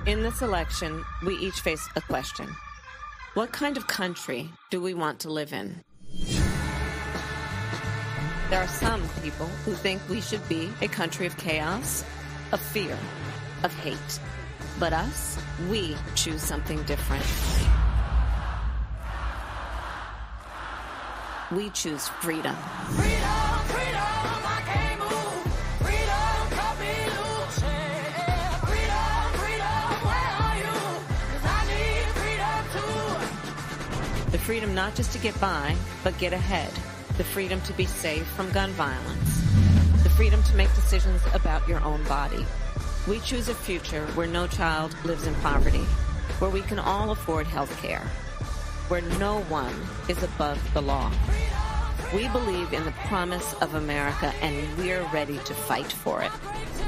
In this election, we each face a question. What kind of country do we want to live in? There are some people who think we should be a country of chaos, of fear, of hate. But us, we choose something different. We choose freedom. Freedom, freedom, I can't move. Freedom, cut me loose. Yeah. Freedom, freedom, where are you? 'Cause I need freedom too. The freedom not just to get by, but get ahead. The freedom to be safe from gun violence. The freedom to make decisions about your own body. We choose a future where no child lives in poverty, where we can all afford health care, where no one is above the law. We believe in the promise of America, and we're ready to fight for it.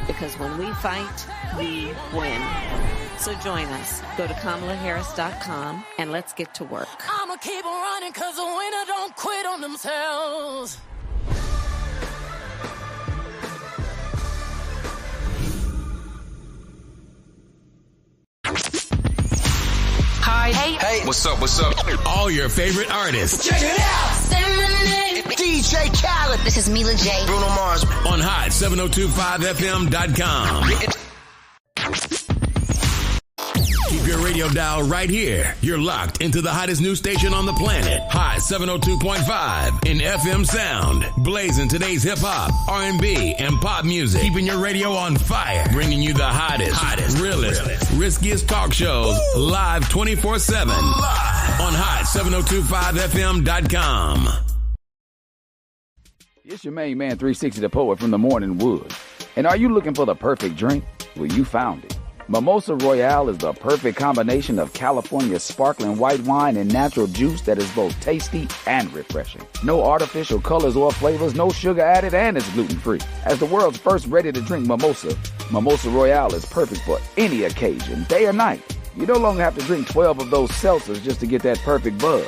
Because when we fight, we win. So join us. Go to KamalaHarris.com and let's get to work. I'ma keep on running 'cause the winner don't quit on themselves. Hi. Hey. What's up? What's up? All your favorite artists. Check it out. Say my name. DJ Khaled. This is Mila J. Bruno Mars. On Hot 1025fm.com. Keep your radio dial right here. You're locked into the hottest news station on the planet. Hot 702.5 in FM sound. Blazing today's hip-hop, R&B, and pop music. Keeping your radio on fire. Bringing you the hottest, realest, riskiest talk shows live 24/7 on Hot 1025fm.com. It's your main man, 360 the Poet from the Morning Wood. And are you looking for the perfect drink? Well, you found it. Mimosa Royale is the perfect combination of California sparkling white wine and natural juice that is both tasty and refreshing. No artificial colors or flavors, no sugar added, and it's gluten-free. As the world's first ready-to-drink mimosa, Mimosa Royale is perfect for any occasion, day or night. You no longer have to drink 12 of those seltzers just to get that perfect buzz.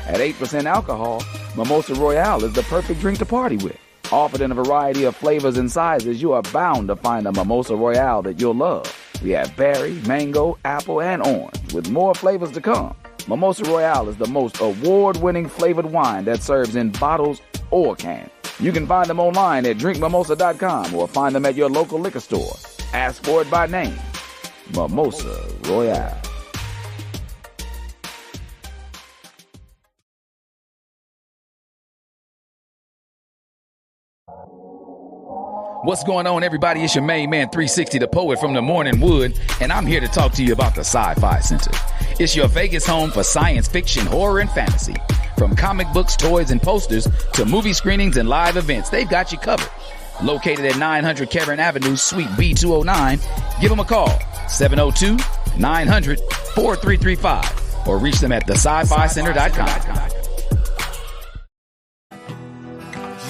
At 8% alcohol, Mimosa Royale is the perfect drink to party with. Offered in a variety of flavors and sizes, you are bound to find a Mimosa Royale that you'll love. We have berry, mango, apple, and orange, with more flavors to come. Mimosa Royale is the most award-winning flavored wine that serves in bottles or cans. You can find them online at drinkmimosa.com or find them at your local liquor store. Ask for it by name. Mimosa Royale. What's going on, everybody? It's your main man, 360 the Poet from the Morning Wood, and I'm here to talk to you about the Sci-Fi Center. It's your Vegas home for science fiction, horror, and fantasy. From comic books, toys, and posters to movie screenings and live events, they've got you covered. Located at 900 Cameron Avenue, Suite B209, give them a call, 702-900-4335, or reach them at thescificenter.com.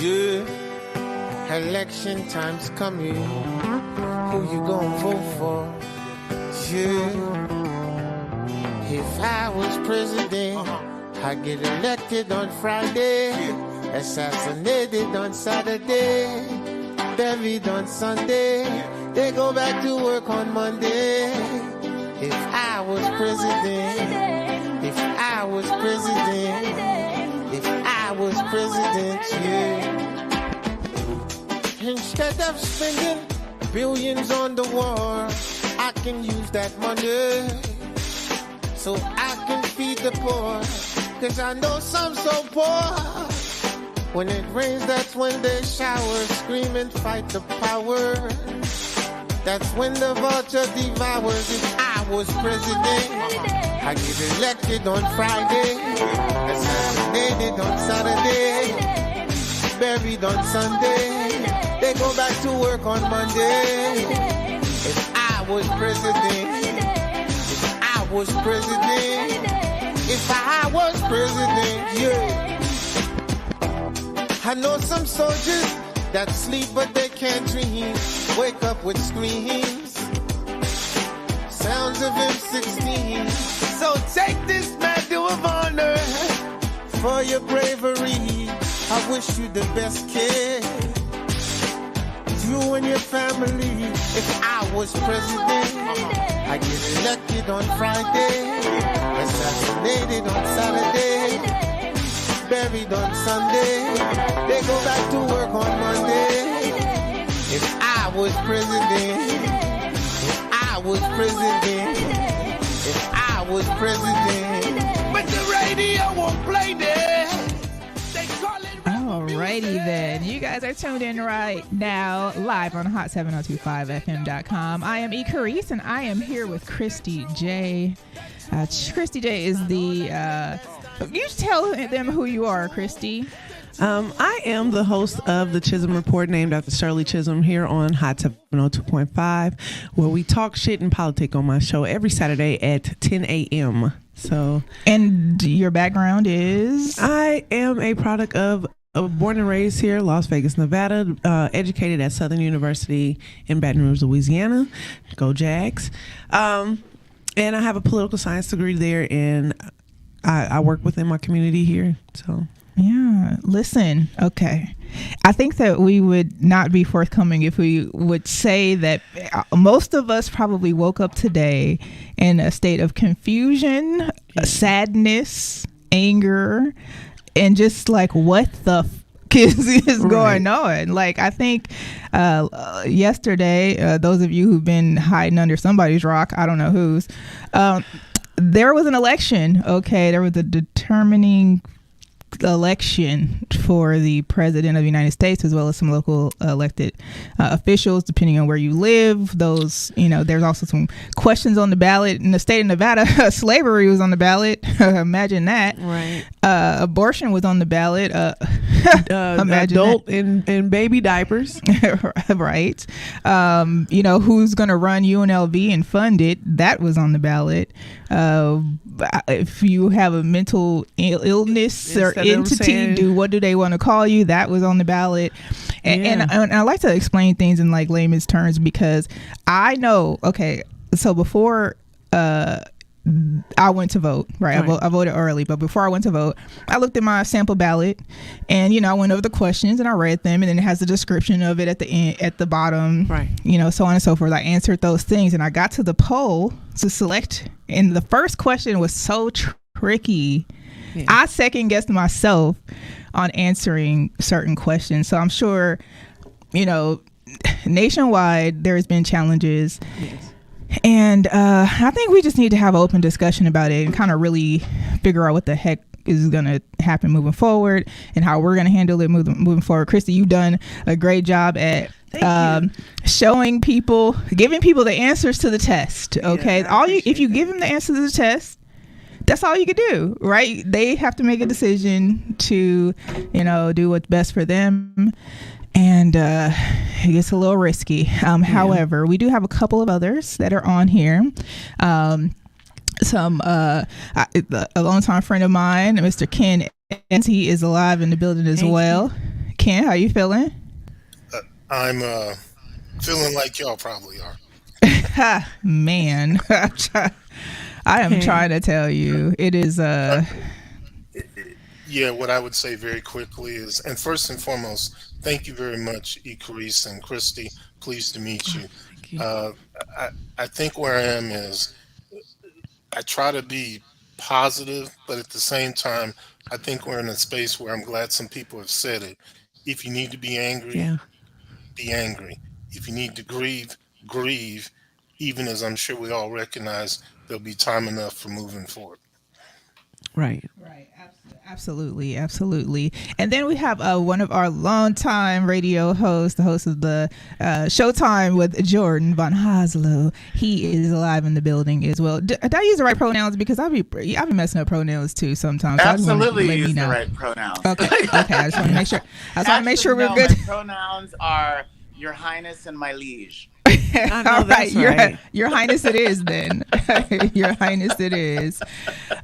Yeah. Election time's coming. Who you gonna vote for? Yeah. If I was president, I'd get elected on Friday, assassinated on Saturday, buried on Sunday. They go back to work on Monday. If I was president, if I was president, if I was president, yeah. Instead of spending billions on the war, I can use that money so I can feed the poor. 'Cause I know some so poor. When it rains, that's when they shower, scream and fight the power. That's when the vulture devours. If I was president, I get elected on Friday, assassinated on Saturday, buried on Sunday. They go back to work on Monday. If I was president, if I was president, if I was president, yeah. I know some soldiers that sleep but they can't dream, wake up with screams, sounds of M16. So take this medal of honor for your bravery. I wish you the best, kid. you and your family. If I was president, I get elected on Friday, assassinated on Saturday, buried on Sunday. They go back to work on Monday. If I was president, if I was president, if I was president, but the radio won't play this. They call it. Alrighty then. You guys are tuned in right now, live on hot7025fm.com. I am E. Carice, and I am here with Christy J. Christy J is the... you tell them who you are, Christy. I am the host of the Chisholm Report, named after Shirley Chisholm, here on Hot 702.5, where we talk shit and politics on my show every Saturday at 10 a.m. So, and your background is? I am a product of born and raised here, Las Vegas, Nevada, educated at Southern University in Baton Rouge, Louisiana. Go Jags. And I have a political science degree there, and I work within my community here. So, yeah, listen, okay. I think that we would not be forthcoming if we would say that most of us probably woke up today in a state of confusion, sadness, anger, and just like, what the is going on? Like, I think yesterday, those of you who've been hiding under somebody's rock, I don't know whose, there was an election. Okay, there was a determining election for the president of the United States, as well as some local elected officials, depending on where you live. Those, there's also some questions on the ballot in the state of Nevada. Slavery was on the ballot. Imagine that. Right. Abortion was on the ballot. Imagine adult in baby diapers. Right. Who's going to run UNLV and fund it? That was on the ballot. If you have a mental illness or entity, what do they want to call you? That was on the ballot. And I like to explain things in like layman's terms, because I know, okay, so before I went to vote, right? I voted early, but before I went to vote, I looked at my sample ballot, and I went over the questions and I read them, and then it has a description of it at the end, at the bottom, right? So on and so forth. I answered those things, and I got to the poll to select, and the first question was so tricky. Yeah. I second guessed myself on answering certain questions. So I'm sure, nationwide there has been challenges. Yes. And I think we just need to have an open discussion about it and kind of really figure out what the heck is going to happen moving forward and how we're going to handle it moving forward. Christy, you've done a great job at showing people, giving people the answers to the test. Okay. Yeah, if you give them the answers to the test, that's all you can do, right? They have to make a decision to, do what's best for them. And it gets a little risky. However, we do have a couple of others that are on here. A longtime friend of mine, Mr. Ken, and he is alive in the building as well. Ken, how you feeling? I'm feeling like y'all probably are. Man, I am trying to tell you, it is yeah, what I would say very quickly is, and first and foremost, thank you very much, E. Carice and Christy. Pleased to meet you. Thank you. I think where I am is I try to be positive, but at the same time, I think we're in a space where I'm glad some people have said it. If you need to be angry, be angry. If you need to grieve, grieve, even as I'm sure we all recognize there'll be time enough for moving forward. Right. Absolutely. And then we have one of our longtime radio hosts, the host of the Showtime with Jordan Von Haslow. He is alive in the building as well. Did I use the right pronouns? Because I'll be messing up pronouns too sometimes. So Absolutely use the right pronouns. Okay. I just want to make sure. Make sure we're good. My pronouns are Your Highness and My Liege. All right. Your Highness it is then. Your Highness it is.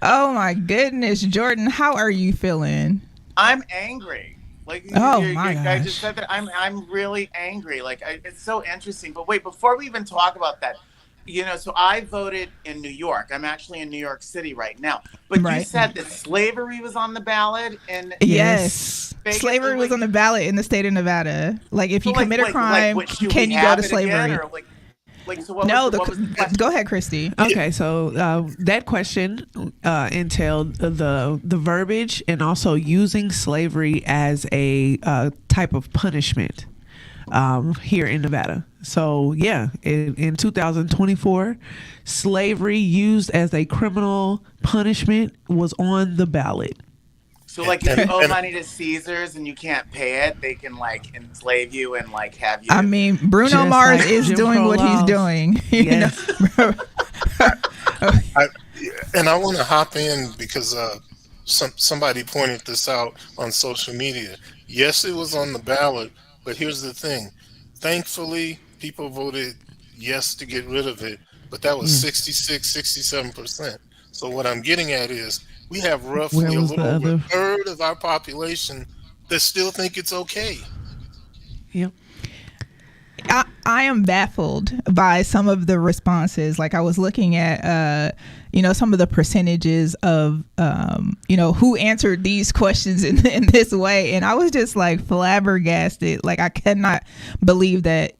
Oh my goodness, Jordan, how are you feeling? I'm angry. Like, I just said that I'm really angry. Like, it's so interesting. But wait, before we even talk about that, So I voted in New York. I'm actually in New York City right now. But you said that slavery was on the ballot, and yes, slavery was on the ballot in the state of Nevada. Like, if you commit a crime, can you go to slavery? Go ahead, Christy. Okay, so that question entailed the verbiage and also using slavery as a type of punishment here in Nevada. So yeah, in 2024, slavery used as a criminal punishment was on the ballot. So, like, if you owe money to Caesars and you can't pay it, they can, like, enslave you and, like, have you. I mean, Bruno Mars is doing what he's doing. Yes. And I want to hop in because somebody pointed this out on social media. Yes, it was on the ballot, but here's the thing. Thankfully, people voted yes to get rid of it, but that was 67%. So what I'm getting at is we have roughly a little over a third of our population that still think it's okay. Yep. I am baffled by some of the responses. Like, I was looking at, some of the percentages of, who answered these questions in this way. And I was just like flabbergasted. Like, I cannot believe that,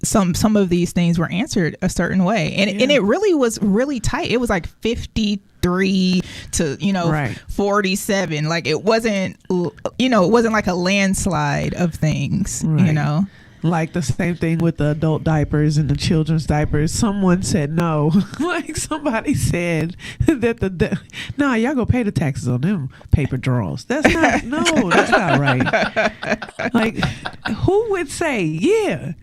some of these things were answered a certain way. And it really was really tight. It was like 53 to 47. Like, it wasn't like a landslide of things. Right. Like the same thing with the adult diapers and the children's diapers. Someone said no. Like, somebody said that y'all go pay the taxes on them paper drawers. That's not right. Like, who would say, yeah,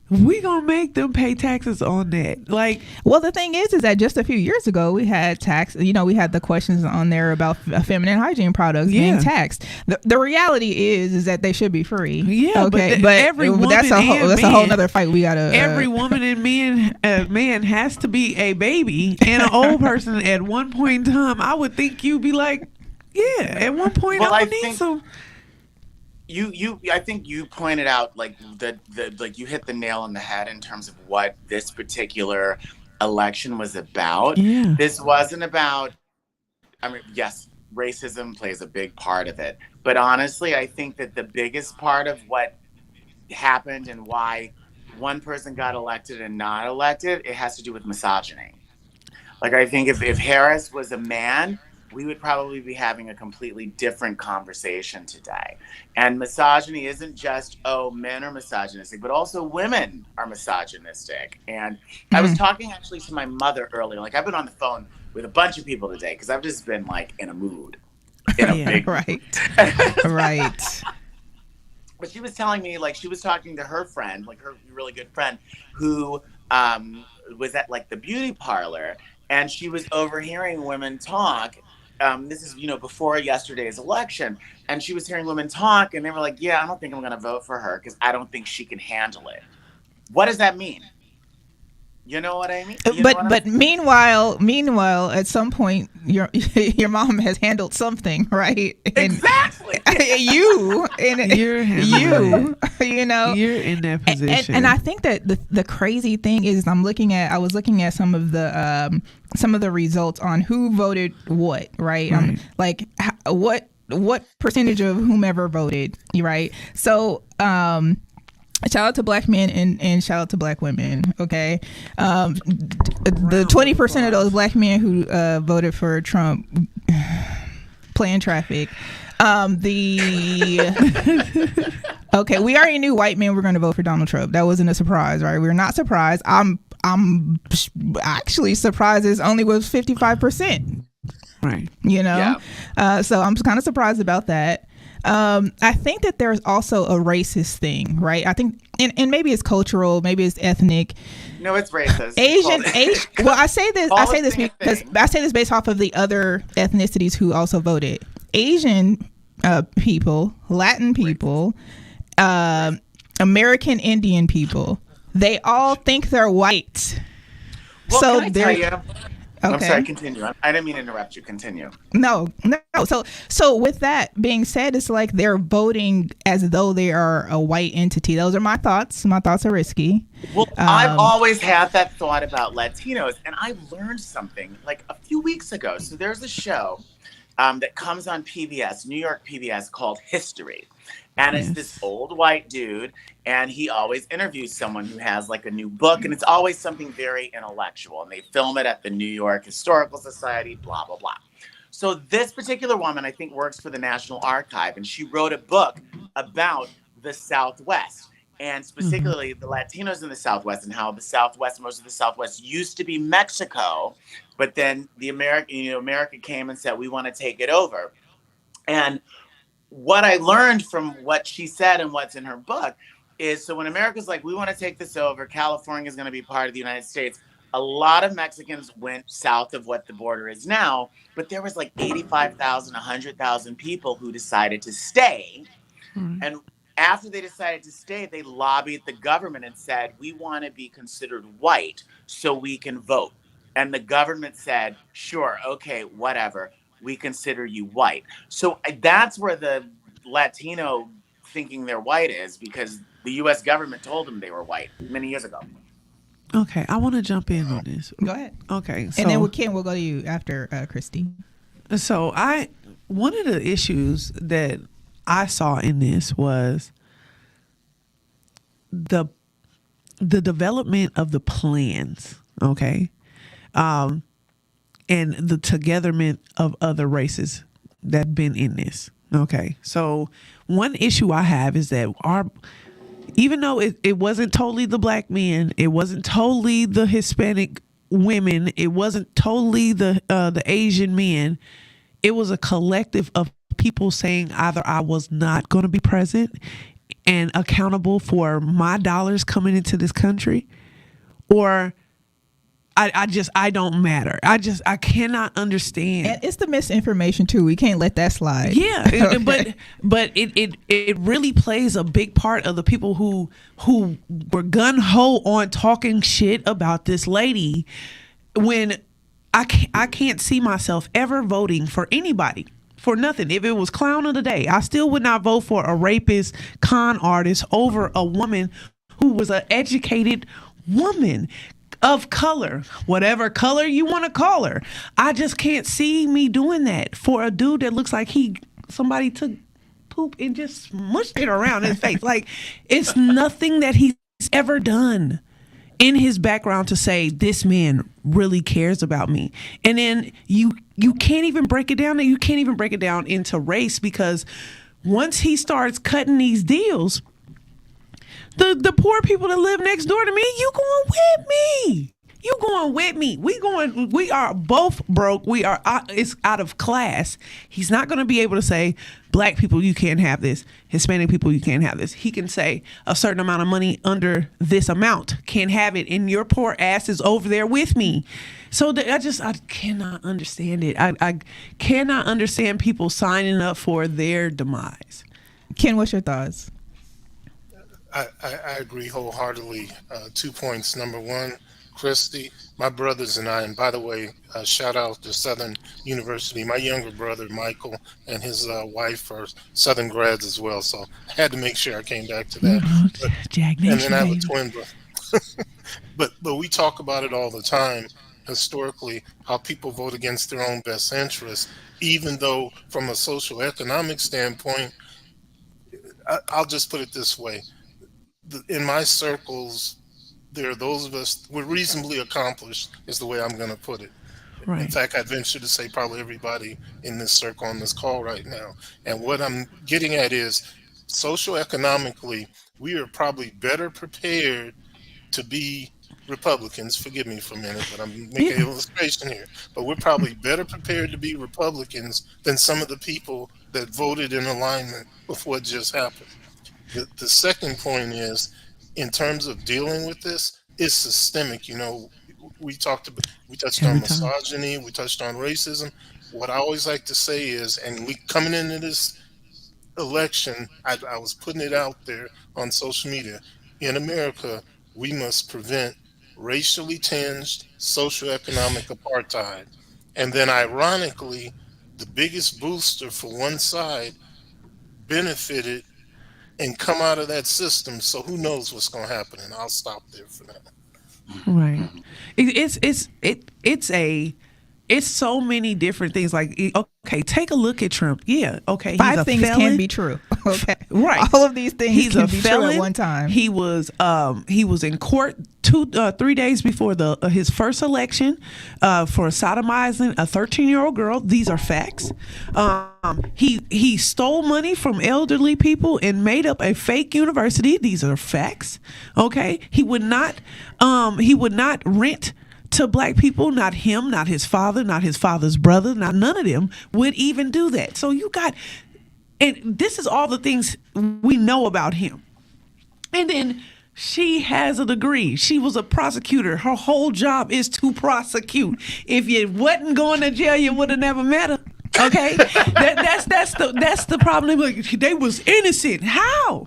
we gonna make them pay taxes on that? Like, well, the thing is that just a few years ago we had we had the questions on there about feminine hygiene products being taxed. The reality is that they should be free. Yeah, okay, but every woman that's a whole other fight we gotta. Every woman and man has to be a baby and an old person at one point in time. I would think you'd be like, yeah, at one point I need some. I think you pointed out like you hit the nail on the head in terms of what this particular election was about. Yeah. This wasn't about, yes, racism plays a big part of it. But honestly, I think that the biggest part of what happened and why one person got elected and not elected, it has to do with misogyny. Like, I think if Harris was a man, we would probably be having a completely different conversation today. And misogyny isn't just, men are misogynistic, but also women are misogynistic. And I was talking actually to my mother earlier. Like, I've been on the phone with a bunch of people today because I've just been like in a mood. Big right. Right. But she was telling me, like, she was talking to her friend, like her really good friend, who was at like the beauty parlor, and she was overhearing women talk. This is, before yesterday's election. And she was hearing women talk, and they were like, yeah, I don't think I'm going to vote for her because I don't think she can handle it. What does that mean? You know what I mean? But meanwhile, at some point, your mom has handled something, right? And exactly. You're in that position. And I think that the crazy thing is, I was looking at some of the results on who voted what, right? Like, what percentage of whomever voted, right? So, shout out to black men and shout out to black women. Okay, the 20% of those black men who voted for Trump playing traffic. Okay, we already knew white men were going to vote for Donald Trump. That wasn't a surprise, right? We were not surprised. I'm actually surprised it only was 55%. Right. So I'm kind of surprised about that. I think that there's also a racist thing, right? I think, and maybe it's cultural, maybe it's ethnic. No, it's racist. Asian. Well, I say this because I say this based off of the other ethnicities who also voted. Asian people, Latin people, American Indian people, they all think they're white. Well, can I tell you, I'm sorry, Okay. continue. I didn't mean to interrupt you. Continue. No, no. So with that being said, it's like they're voting as though they are a white entity. Those are my thoughts. My thoughts are risky. Well, I've always had that thought about Latinos, and I learned something like a few weeks ago. So there's a show that comes on PBS, New York PBS, called History. And it's this old white dude, and he always interviews someone who has like a new book, and it's always something very intellectual. And they film it at the New York Historical Society, blah, blah, blah. So this particular woman, I think, works for the National Archive, and she wrote a book about the Southwest, and specifically the Latinos in the Southwest, and how the Southwest, most of the Southwest used to be Mexico, but then America came and said, we want to take it over. And what I learned from what she said and what's in her book is, so when America's like, we want to take this over, California is going to be part of the United States, a lot of Mexicans went south of what the border is now, but there was like 85,000, 100,000 people who decided to stay. And after they decided to stay, they lobbied the government and said, we want to be considered white so we can vote. And the government said, sure, okay, whatever. We consider you white. So that's where the Latino thinking they're white is, because the U.S. government told them they were white many years ago. Okay, I want to jump in on this. Go ahead. Okay, so, And then Ken, we'll go to you after Christy. So one of the issues that I saw in this was the development of the plans. Okay. And the togetherment of other races that have been in this. Okay. So one issue I have is that even though it wasn't totally the black men, it wasn't totally the Hispanic women, it wasn't totally the Asian men, it was a collective of people saying either I was not going to be present and accountable for my dollars coming into this country, or I don't matter. I cannot understand. And it's the misinformation too. We can't let that slide. Yeah, Okay. but it really plays a big part of the people who were gun ho on talking shit about this lady, when I can't see myself ever voting for anybody for nothing. If it was clown of the day, I still would not vote for a rapist, con artist over a woman who was an educated woman of color, whatever color you want to call her. I just can't see me doing that for a dude that looks like somebody took poop and just smushed it around his face. Like, it's nothing that he's ever done in his background to say this man really cares about me. And then you can't even break it down. You can't even break it down into race, because once he starts cutting these deals, the poor people that live next door to me, you going with me. You going with me. We are both broke. It's out of class. He's not going to be able to say, black people, you can't have this. Hispanic people, you can't have this. He can say a certain amount of money under this amount, can't have it. And your poor ass is over there with me. So I cannot understand it. I cannot understand people signing up for their demise. Ken, what's your thoughts? I agree wholeheartedly. 2 points. Number one, Christy, my brothers and I, and by the way, shout out to Southern University. My younger brother, Michael, and his wife are Southern grads as well. So I had to make sure I came back to that. Jag And Nation, then I have a baby. twin brother. But we talk about it all the time, historically, how people vote against their own best interests, even though from a social economic standpoint, I'll just put it this way. In my circles, there are those of us, we're reasonably accomplished, is the way I'm going to put it. Right. In fact, I'd venture to say probably everybody in this circle on this call right now. And what I'm getting at is, socioeconomically, we are probably better prepared to be Republicans. Forgive me for a minute, but I'm making an illustration here. But we're probably better prepared to be Republicans than some of the people that voted in alignment with what just happened. The second point is, in terms of dealing with this, it's systemic. You know, we touched on misogyny, we touched on racism. What I always like to say is, and we coming into this election, I was putting it out there on social media. In America, we must prevent racially tinged socioeconomic apartheid. And then, ironically, the biggest booster for one side benefited and come out of that system. So who knows what's going to happen? And I'll stop there for now. Right. It's so many different things. Like, okay, take a look at Trump. Yeah, okay. Five he's a things felon. can be true. Okay, Right. All of these things He's can a be felon. true at one time. He was in court 3 days before his first election for sodomizing a 13-year-old girl. These are facts. He stole money from elderly people and made up a fake university. These are facts. Okay, he would not rent to black people. Not him, not his father, not his father's brother, not none of them would even do that. So and this is all the things we know about him. And then she has a degree. She was a prosecutor. Her whole job is to prosecute. If you wasn't going to jail, you would have never met her. Okay, that's the problem. Like, they was innocent. How?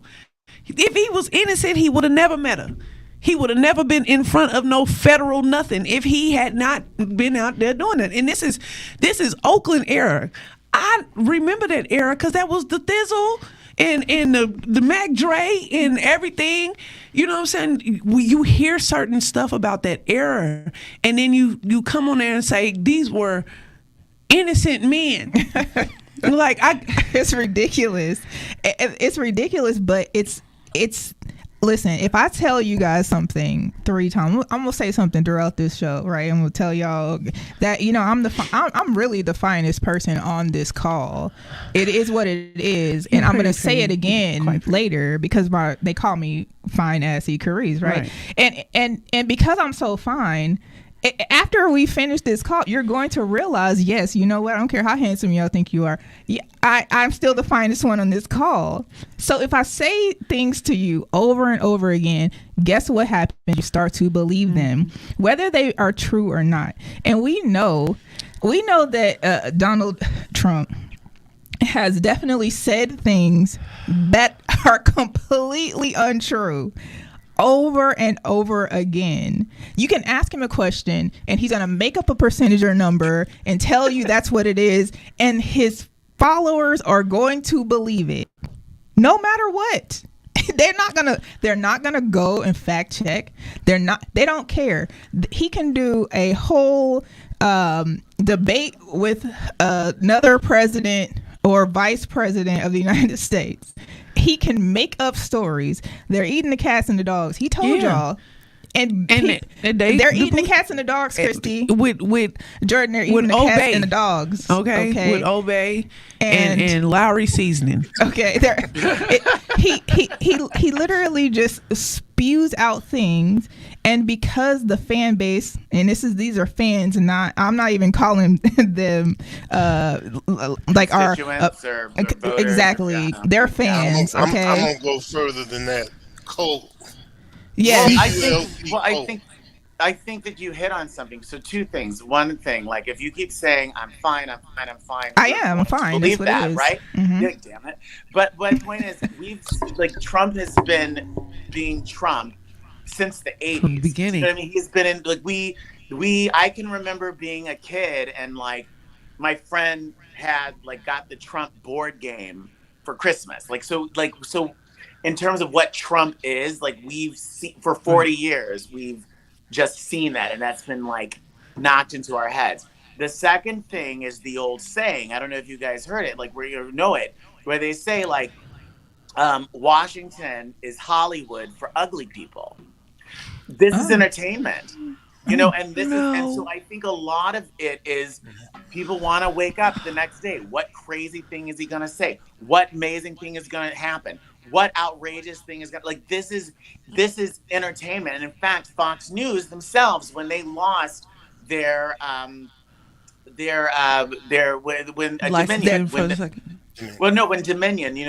If he was innocent, he would have never met her. He would have never been in front of no federal nothing if he had not been out there doing it. And this is Oakland era. I remember that era because that was the Thizzle and the Mac Dre and everything. You know what I'm saying? You hear certain stuff about that era, and then you come on there and say these were innocent men. It's ridiculous. It's ridiculous, but it's. Listen, if I tell you guys something 3 times, I'm gonna say something throughout this show, right? I'm gonna tell y'all that I'm really the finest person on this call. It is what it is, and I'm gonna say it again later because they call me fine assy Carice, right? And because I'm so fine. After we finish this call, you're going to realize, yes, you know what? I don't care how handsome y'all think you are. Yeah, I'm still the finest one on this call. So if I say things to you over and over again, guess what happens? You start to believe them, whether they are true or not. And we know that Donald Trump has definitely said things that are completely untrue. Over and over again. You can ask him a question and he's going to make up a percentage or number and tell you that's what it is, and his followers are going to believe it no matter what. They're not gonna go and fact check. They don't care. He can do a whole debate with another president or vice president of the United States. He can make up stories. They're eating the cats and the dogs. He told y'all. And they're eating the cats and the dogs, Christy. With Jordan, they're eating the cats and the dogs. Okay. With Obey and Lowry seasoning. Okay. He literally just spews out things, and because the fan base, and these are fans, and I'm not even calling them like our or voters. exactly. Yeah. They're fans. I'm Okay. gonna go further than that. Cole. Yeah. I think that you hit on something. So 2 things. One thing, like if you keep saying I'm fine. I am fine. Believe That's what that, it is. right? Mm-hmm. Yeah, damn it. But the point is, Trump has been being Trump since the 80s. From the beginning. You know what I mean, he's been in I can remember being a kid and like my friend had got the Trump board game for Christmas. So in terms of what Trump is, we've seen for 40 years, we've just seen that, and that's been knocked into our heads. The second thing is the old saying. I don't know if you guys heard it, where you know it, where they say Washington is Hollywood for ugly people. This is entertainment, and so I think a lot of it is people want to wake up the next day. What crazy thing is he going to say? What amazing thing is going to happen? What outrageous thing is going to, this is entertainment. And in fact, Fox News themselves, when they lost their Dominion, when Dominion,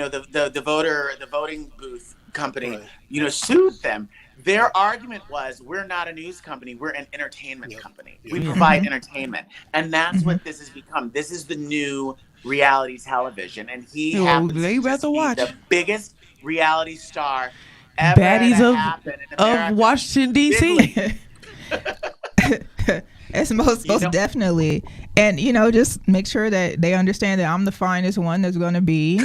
the voting booth company, sued them. Their argument was, we're not a news company, we're an entertainment company. We provide entertainment. And that's what this has become. This is the new reality television. And he happens to be the biggest reality star ever Baddies to happen in America. of Washington, D.C. It's most definitely. And, just make sure that they understand that I'm the finest one that's going to be,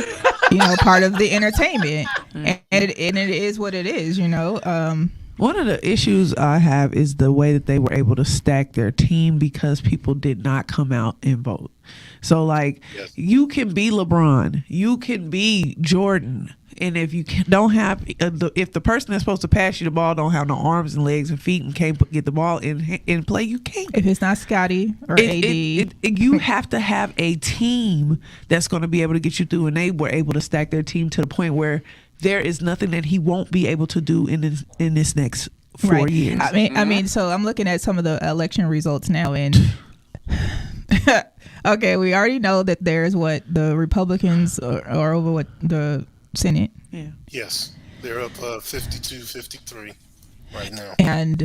part of the entertainment. And it is what it is, One of the issues I have is the way that they were able to stack their team because people did not come out and vote. So, like, you can be LeBron, you can be Jordan, and if you don't have, if the person that's supposed to pass you the ball don't have no arms and legs and feet and can't get the ball in play, you can't. If it's not Scotty or AD, you have to have a team that's going to be able to get you through. And they were able to stack their team to the point where there is nothing that he won't be able to do in this next 4 years. I mean, so I'm looking at some of the election results now, and okay, we already know that there's the Republicans are over what the Senate. Yeah. Yes, they're up 52-53 right now. And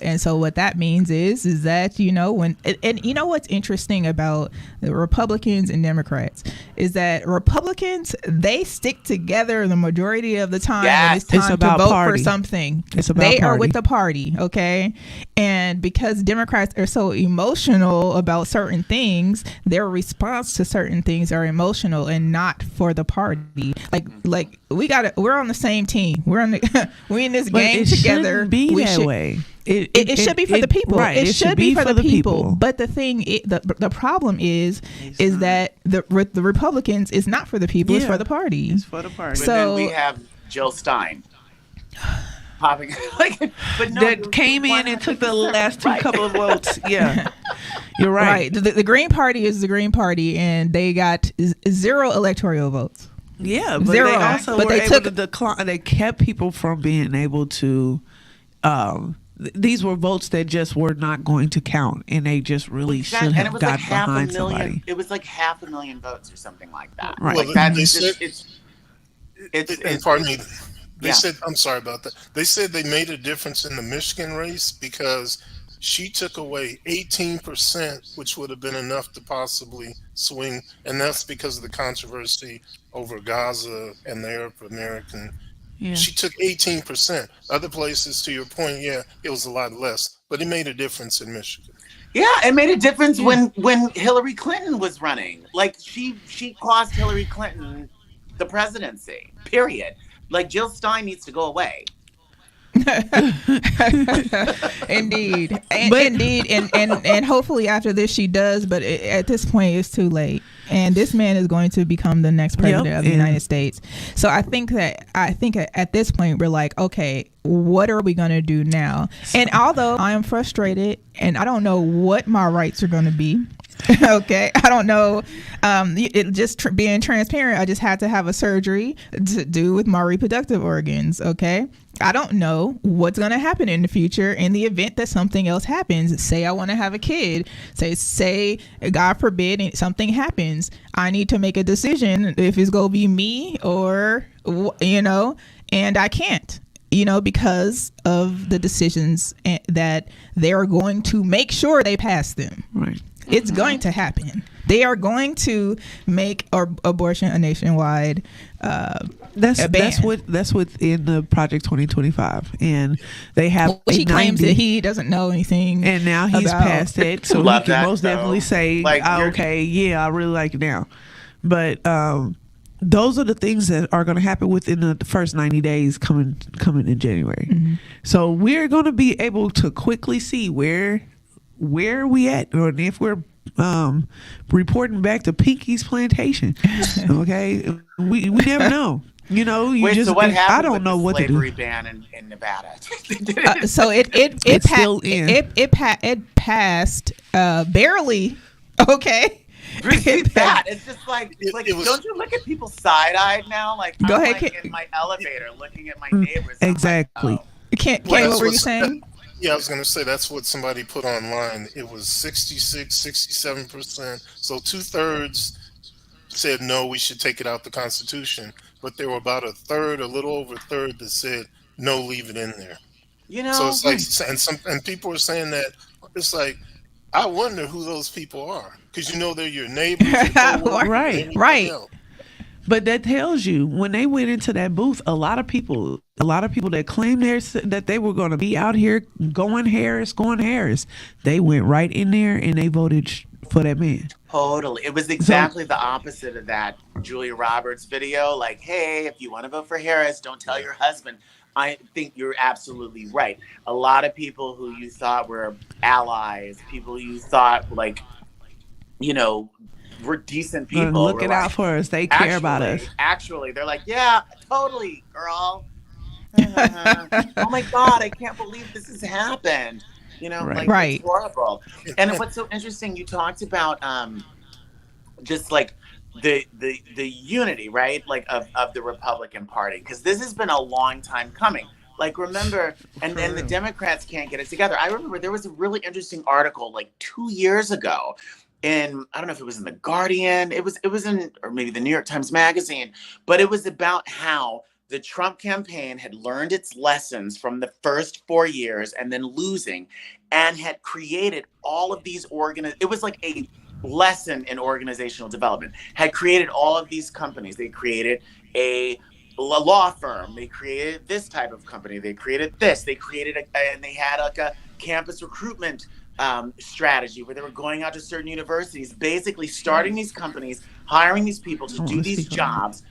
and so what that means is that when and what's interesting about the Republicans and Democrats is that Republicans, they stick together the majority of the time when it's time to vote for something. They are with the party, okay? And because Democrats are so emotional about certain things, their response to certain things are emotional and not for the party. Like we're on the same team. We're in this game together. Be that way. It should be for the people. Right. It should be for the people. But the thing, the problem is that the Republicans is not for the people. It's for the party. It's for the party. But So then we have Jill Stein popping that came in and took the last couple of votes. Yeah, you're right. The Green Party is the Green Party, and they got 0 electoral votes. Yeah, but 0. they also were able to decline. They kept people from being able to. These were votes that just were not going to count, and they just really should have got behind somebody. It was like 500,000 votes or something like that. Right. Well, Like that they is said, it's pardon me. They Yeah. said, I'm sorry about that. They said they made a difference in the Michigan race because she took away 18%, which would have been enough to possibly swing. And that's because of the controversy over Gaza and the Arab American. Yeah. She took 18%. Other places, to your point, it was a lot less, but it made a difference in Michigan. Yeah, it made a difference when Hillary Clinton was running. Like she cost Hillary Clinton the presidency. Period. Like Jill Stein needs to go away. Indeed, and hopefully after this she does. But at this point, it's too late. And this man is going to become the next president of the United States. So I think at this point we're like, okay, what are we going to do now? And although I am frustrated and I don't know what my rights are going to be. Okay, I don't know. Being transparent, I just had to have a surgery to do with my reproductive organs. Okay, I don't know what's going to happen in the future in the event that something else happens. Say I want to have a kid. Say God forbid something happens. I need to make a decision if it's going to be me or and I can't. Because of the decisions that they're going to make sure they pass them. Right. It's going to happen. They are going to make abortion a nationwide that's within the Project 2025, and they have. He claims that he doesn't know anything, and now he's passed it, so he can most definitely say, "Okay, yeah, I really like it now." But those are the things that are going to happen within the first 90 days coming in January. Mm-hmm. So we're going to be able to quickly see where are we at, or if we're reporting back to Pinky's plantation. Okay, we never know. So what happened? I don't know what to do. Slavery ban in Nevada. So it passed barely. Okay. It's just like don't you look at people side-eyed now? Like go I'm ahead, like in my elevator looking at my neighbors. Exactly. Kate, what were you saying? Yeah, I was going to say that's what somebody put online. It was 67%. So 2/3 said no, we should take it out the Constitution. But there were about a little over a third that said no, leave it in there. So it's like, and people are saying that it's like, I wonder who those people are, because they're your neighbors, right. But that tells you when they went into that booth, a lot of people that claimed that they were going to be out here going Harris, they went right in there and they voted for that man. Totally. It was exactly the opposite of that Julia Roberts video. Like, hey, if you want to vote for Harris, don't tell your husband. I think you're absolutely right. A lot of people who you thought were allies, people you thought were decent people. Looking out for us. They care about us. Actually, they're like, yeah, totally, girl. Oh my God, I can't believe this has happened. Right. It's horrible. And what's so interesting, you talked about just like the unity, right? Like of the Republican Party, because this has been a long time coming. Like, remember, and the Democrats can't get it together. I remember there was a really interesting article like 2 years ago in, I don't know if it was in The Guardian, it was in, or maybe the New York Times Magazine, but it was about how the Trump campaign had learned its lessons from the first 4 years and then losing, and had created all of these it was like a lesson in organizational development, had created all of these companies. They created a law firm. They created this type of company. They created this. They created and they had like a campus recruitment strategy where they were going out to certain universities, basically starting these companies, hiring these people to do these jobs,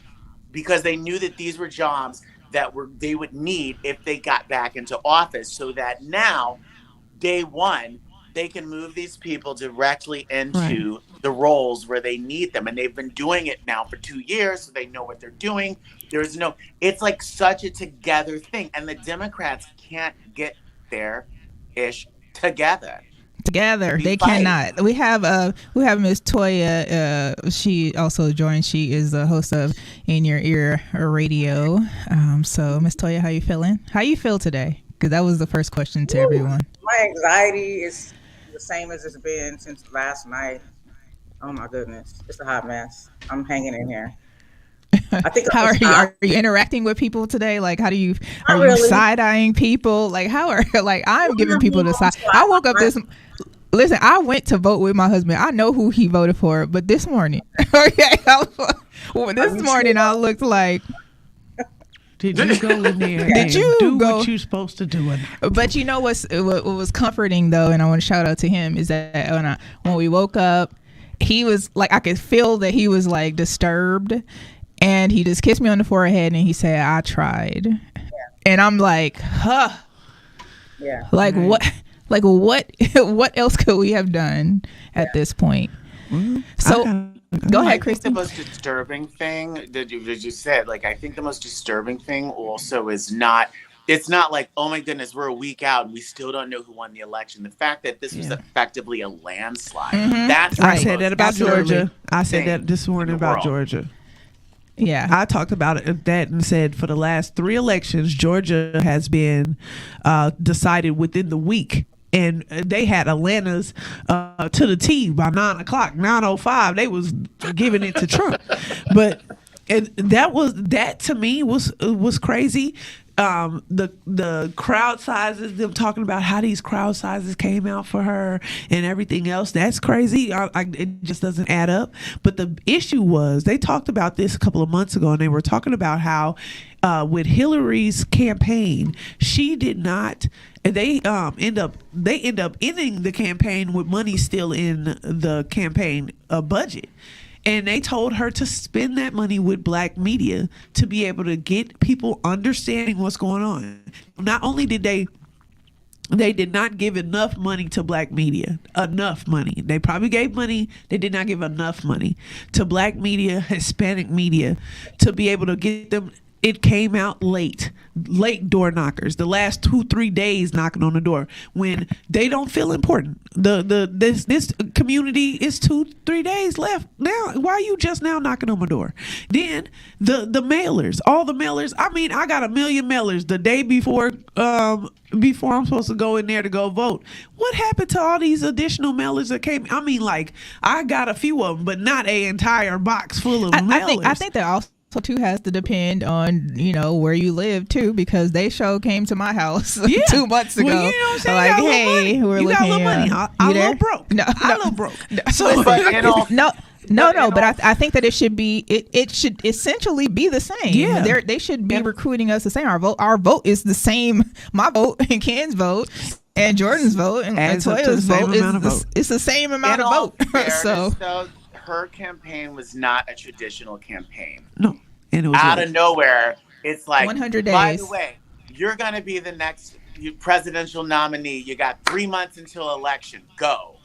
because they knew that these were jobs that they would need if they got back into office, so that now, day one, they can move these people directly into the roles where they need them. And they've been doing it now for 2 years, so they know what they're doing. It's like such a together thing. And the Democrats can't get their ish together. They cannot. We have Miss Toya. She also joined. She is the host of In Your Ear Radio. So Miss Toya, how you feeling? How you feel today? Because that was the first question to everyone. My anxiety is the same as it's been since last night. Oh my goodness, it's a hot mess. I'm hanging in here. I think. How are you interacting with people today? Like, how do you are you side-eyeing people? Like, I'm giving people the side. I woke up Listen, I went to vote with my husband. I know who he voted for, but this morning, I looked like. Did you go in there? Did you do go? What you're supposed to do? But you know what was comforting though, and I want to shout out to him, is that when we woke up, he was like, I could feel that he was like disturbed, and he just kissed me on the forehead and he said, "I tried," and I'm like, huh, yeah, like what? Like what else could we have done at this point? Mm-hmm. So go ahead, Kristen. The most disturbing thing that you said, like, I think the most disturbing thing also is it's not like, oh my goodness, we're a week out and we still don't know who won the election. The fact that this was effectively a landslide. Mm-hmm. I said that about Georgia. I said that this morning about Georgia. Yeah, I talked about that and said for the last 3 elections, Georgia has been decided within the week. And they had Atlanta's to the T by 9 o'clock, 9:05. They was giving it to Trump, but that to me was crazy. The crowd sizes, them talking about how these crowd sizes came out for her and everything else, that's crazy. It just doesn't add up. But the issue was, they talked about this a couple of months ago, and they were talking about how with Hillary's campaign, she did not, and they end up ending the campaign with money still in the campaign budget. And they told her to spend that money with black media to be able to get people understanding what's going on. Not only did they did not give enough money to black media, enough money. They probably gave money. They did not give enough money to black media, Hispanic media, to be able to get them. It came out late door knockers, the last 2-3 days knocking on the door, when they don't feel important. This community is 2-3 days left now. Why are you just now knocking on my door? Then the mailers, all the mailers. I mean, I got 1 million mailers the day before I'm supposed to go in there to go vote. What happened to all these additional mailers that came? I mean, like, I got a few of them, but not an entire box full of mailers. I think they're also too has to depend on where you live too, because they came to my house 2 months ago. Well, you know what I'm saying? Like, hey, we're you looking. got a little money. I'm a little broke. No, I'm a little broke. No, No, but I think that it should be it should essentially be the same. Yeah. They should be recruiting us the same. Our vote is the same. My vote and Ken's vote and Jordan's vote and Adds up to Toya's the same vote amount of vote. it's the same amount In of all vote. fairness, So though, her campaign was not a traditional campaign. No, and it was Out like, of nowhere, it's like 100 By days. the way, you're gonna be the next presidential nominee. You got 3 months until election. Go.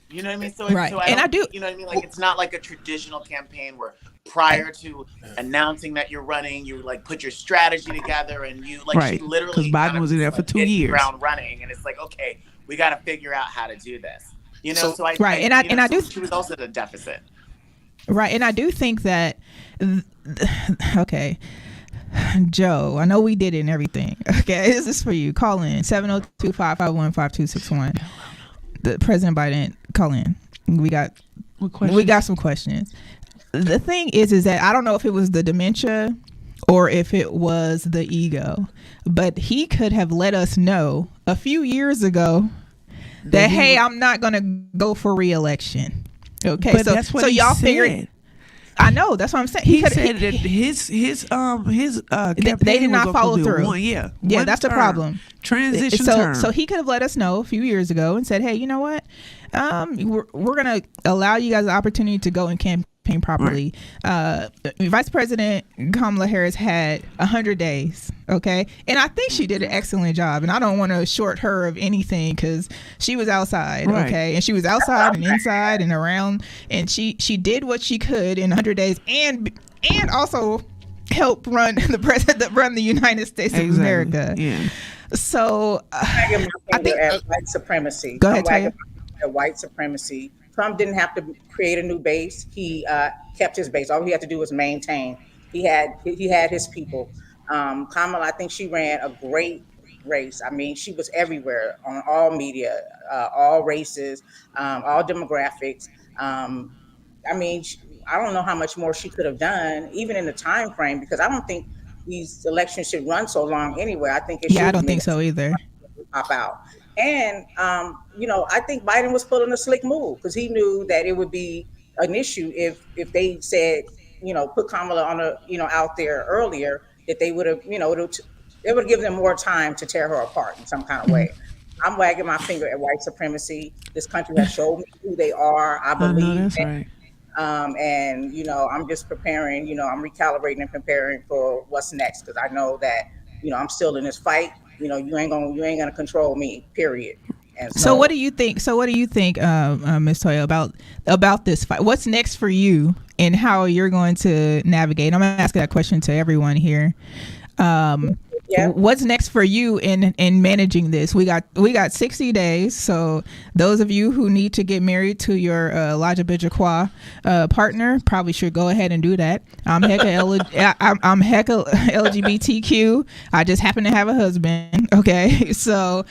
You know what I mean? So, Right. so And I do- You know what I mean? Like it's not like a traditional campaign where prior to announcing that you're running, you like put your strategy together and you like Right, she literally 'cause Biden kind of was in there just, for like, 2 hit the years. ground running, and it's like okay, we got to figure out how to do this. You know, so I Right, I, and I- you and know, I do- so she was also at a deficit. right, and I do think that okay. Joe, I know we did it and everything. Okay, this is for you. Call in 702-551-5261. The President Biden, call in. We got some questions. The thing is that I don't know if it was the dementia or if it was the ego, but he could have let us know a few years ago that hey, I'm not going to go for re-election. Okay, but that's what so he y'all said. figured. I know, that's what I'm saying. He coulda- said that his campaign they did not was follow supposed to be through. one Yeah, that's the term. problem. Transition so term. so he could have let us know a few years ago and said, hey, you know what, we're gonna allow you guys the opportunity to go and campaign properly. Vice President Kamala Harris had 100 days, okay, and I think she did an excellent job, and I don't want to short her of anything because she was outside, Right. okay, and she was outside and inside and around, and she did what she could in 100 days and also help run run the United States of America. Yeah. So I I think at white supremacy. Go ahead, I'm wagging Taya. my finger at white supremacy. Trump didn't have to create a new base. He kept his base. All he had to do was maintain. He had his people. Kamala, I think she ran a great race. I mean, she was everywhere on all media, all races, all demographics. I mean, I don't know how much more she could have done, even in the time frame, because I don't think these elections should run so long anyway. I think it should. yeah, I don't think so either. Pop out. And, I think Biden was pulling a slick move because he knew that it would be an issue if they said, put Kamala on out there earlier, that they would have, it would give them more time to tear her apart in some kind of way. I'm wagging my finger at white supremacy. This country has showed me who they are. I believe that's that. right. And I'm just preparing, I'm recalibrating and preparing for what's next because I know that, I'm still in this fight. You ain't gonna control me, period. And So what do you think? Ms. Toya, about this fight? What's next for you, and how you're going to navigate? I'm going to ask that question to everyone here. What's next for you in managing this? We got 60 days. So those of you who need to get married to your Elijah Bidjakwa partner probably should go ahead and do that. I'm hecka LGBTQ. I just happen to have a husband. Okay, so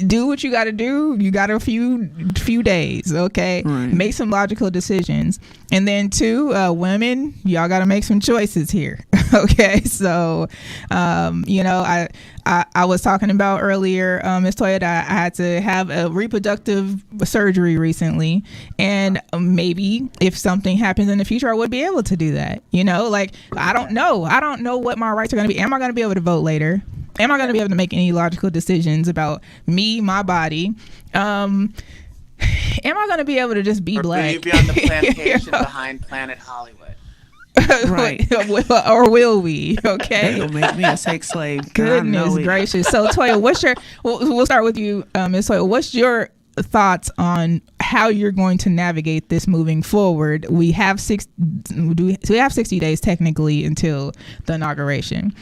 do what you got to do. You got a few days. Okay, Right. Make some logical decisions, and then women, y'all got to make some choices here. Okay, so. I was talking about earlier, Ms. Toya, that I had to have a reproductive surgery recently, and maybe if something happens in the future, I would be able to do that. I don't know what my rights are going to be. Am I going to be able to vote later? Am I going to be able to make any logical decisions about me, my body? Am I going to be able to just be black? Will you be on the plantation behind Planet Hollywood? Right. Or will we? Okay. They gonna make me a sex slave. I Goodness know it. gracious. So Toya, we'll start with you, Ms. Toya. What's your thoughts on how you're going to navigate this moving forward? We have 60 days technically until the inauguration.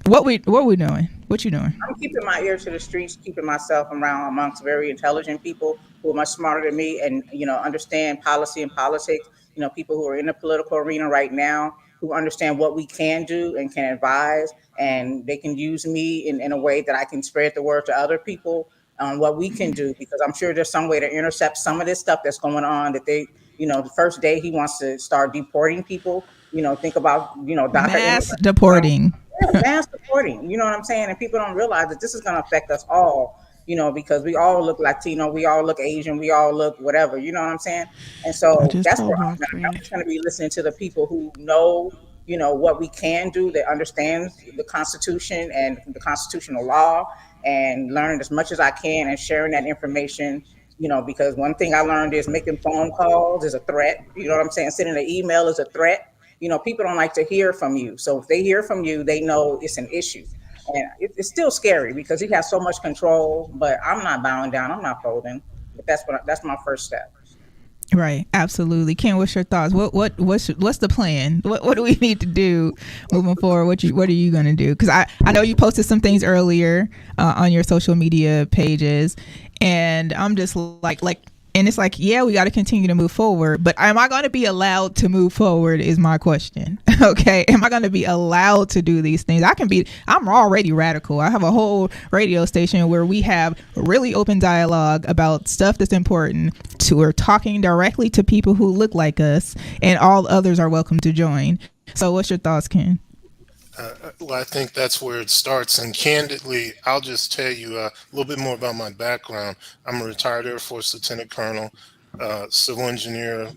What we doing? What you doing? I'm keeping my ear to the streets, keeping myself around amongst very intelligent people who are much smarter than me and, understand policy and politics. People who are in the political arena right now who understand what we can do and can advise, and they can use me in a way that I can spread the word to other people on what we can do, because I'm sure there's some way to intercept some of this stuff that's going on that they, the first day he wants to start deporting people, think about, DACA. Mass deporting. Mass deporting, you know what I'm saying? And people don't realize that this is going to affect us all, because we all look Latino, we all look Asian, we all look whatever, you know what I'm saying? And so just that's told where my I'm going. I'm friend. just going to be listening to the people who know, what we can do, that understands the Constitution and the constitutional law, and learn as much as I can and sharing that information. Because one thing I learned is making phone calls is a threat. You know what I'm saying? Sending an email is a threat. People don't like to hear from you. So if they hear from you, they know it's an issue. And it's still scary because he has so much control, but I'm not bowing down. I'm not folding. But that's my first step. Right, absolutely. Ken, what's your thoughts? What's the plan? What do we need to do moving forward? What are you gonna do? Because I know you posted some things earlier on your social media pages, and I'm just like. And it's like, yeah, we got to continue to move forward. But am I going to be allowed to move forward is my question. Okay. Am I going to be allowed to do these things? I'm already radical. I have a whole radio station where we have really open dialogue about stuff that's important. We're talking directly to people who look like us, and all others are welcome to join. So what's your thoughts, Ken? Well, I think that's where it starts. And candidly, I'll just tell you a little bit more about my background. I'm a retired Air Force Lieutenant Colonel, civil engineer,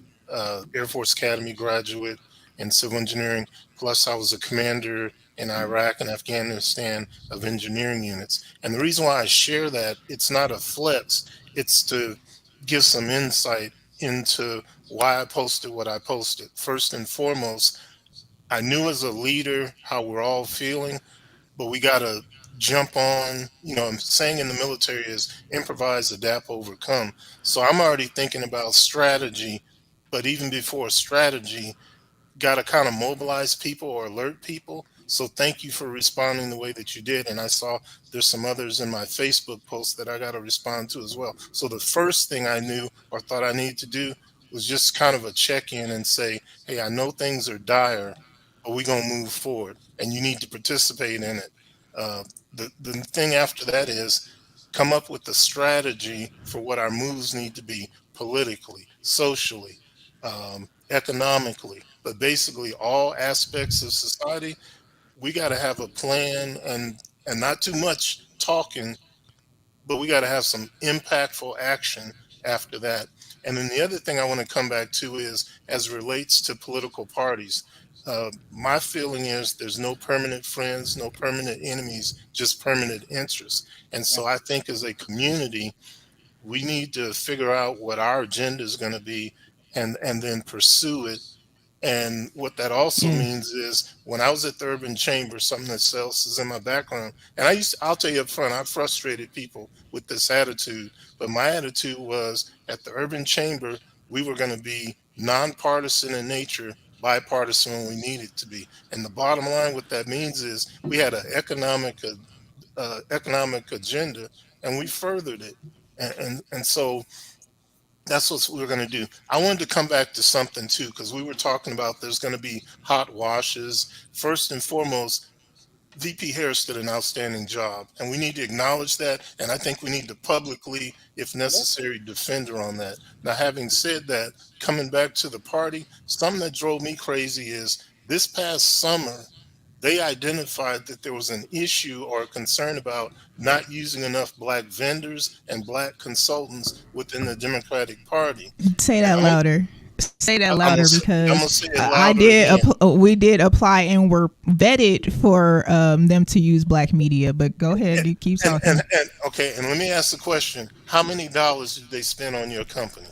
Air Force Academy graduate in civil engineering. Plus, I was a commander in Iraq and Afghanistan of engineering units. And the reason why I share that, it's not a flex, it's to give some insight into why I posted what I posted. First and foremost, I knew as a leader how we're all feeling, but we got to jump on. I'm saying in the military is improvise, adapt, overcome. So I'm already thinking about strategy, but even before strategy, got to kind of mobilize people or alert people. So thank you for responding the way that you did. And I saw there's some others in my Facebook post that I got to respond to as well. So the first thing I knew or thought I needed to do was just kind of a check-in and say, hey, I know things are dire, but we're going to move forward and you need to participate in it. The thing after that is come up with a strategy for what our moves need to be politically, socially, economically, but basically all aspects of society. We got to have a plan and not too much talking, but we got to have some impactful action after that. And then the other thing I want to come back to is as it relates to political parties. My feeling is there's no permanent friends, no permanent enemies, just permanent interests. And so I think as a community, we need to figure out what our agenda is going to be and then pursue it. And what that also means is when I was at the Urban Chamber, something that else is in my background. And I'll tell you up front, I frustrated people with this attitude, but my attitude was at the Urban Chamber, we were going to be nonpartisan in nature, bipartisan when we needed to be. And the bottom line, what that means is we had an economic agenda and we furthered it. And so that's what we're going to do. I wanted to come back to something too, because we were talking about there's going to be hot washes. First and foremost, VP Harris did an outstanding job, and we need to acknowledge that. And I think we need to publicly, if necessary, defend her on that. Now, having said that, coming back to the party, something that drove me crazy is this past summer, they identified that there was an issue or a concern about not using enough black vendors and black consultants within the Democratic Party. Say that louder. Say that louder because louder we did apply and were vetted for them to use black media. But go ahead, you keep talking. Okay, and let me ask the question: how many dollars did they spend on your company?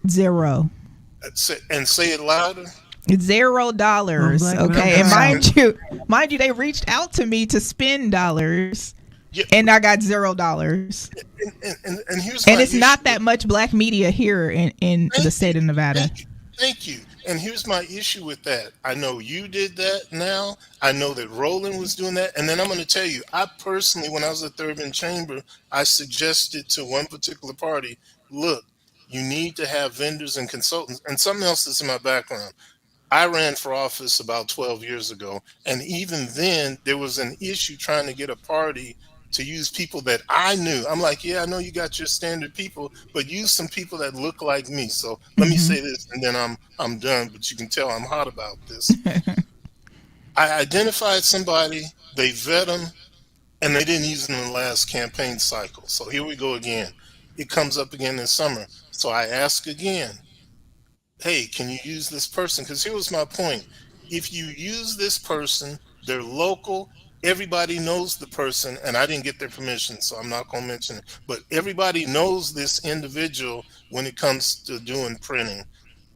Zero. And say it louder. $0. Okay, and mind you, they reached out to me to spend dollars. Yeah. And I got $0. And here's and it's not that much black media here in the state of Nevada. Thank you. And here's my issue with that. I know you did that now. I know that Roland was doing that. And then I'm going to tell you, I personally, when I was at the Urban Chamber, I suggested to one particular party, look, you need to have vendors and consultants. And something else that's in my background. I ran for office about 12 years ago. And even then, there was an issue trying to get a party to use people that I knew. I'm like, yeah, I know you got your standard people, but use some people that look like me. So let me say this, and then I'm done. But you can tell I'm hot about this. I identified somebody, they vet them, and they didn't use it in the last campaign cycle. So here we go again. It comes up again in summer. So I ask again, hey, can you use this person? Because here was my point. If you use this person, they're local, everybody knows the person, and I didn't get their permission, so I'm not going to mention it. But everybody knows this individual when it comes to doing printing.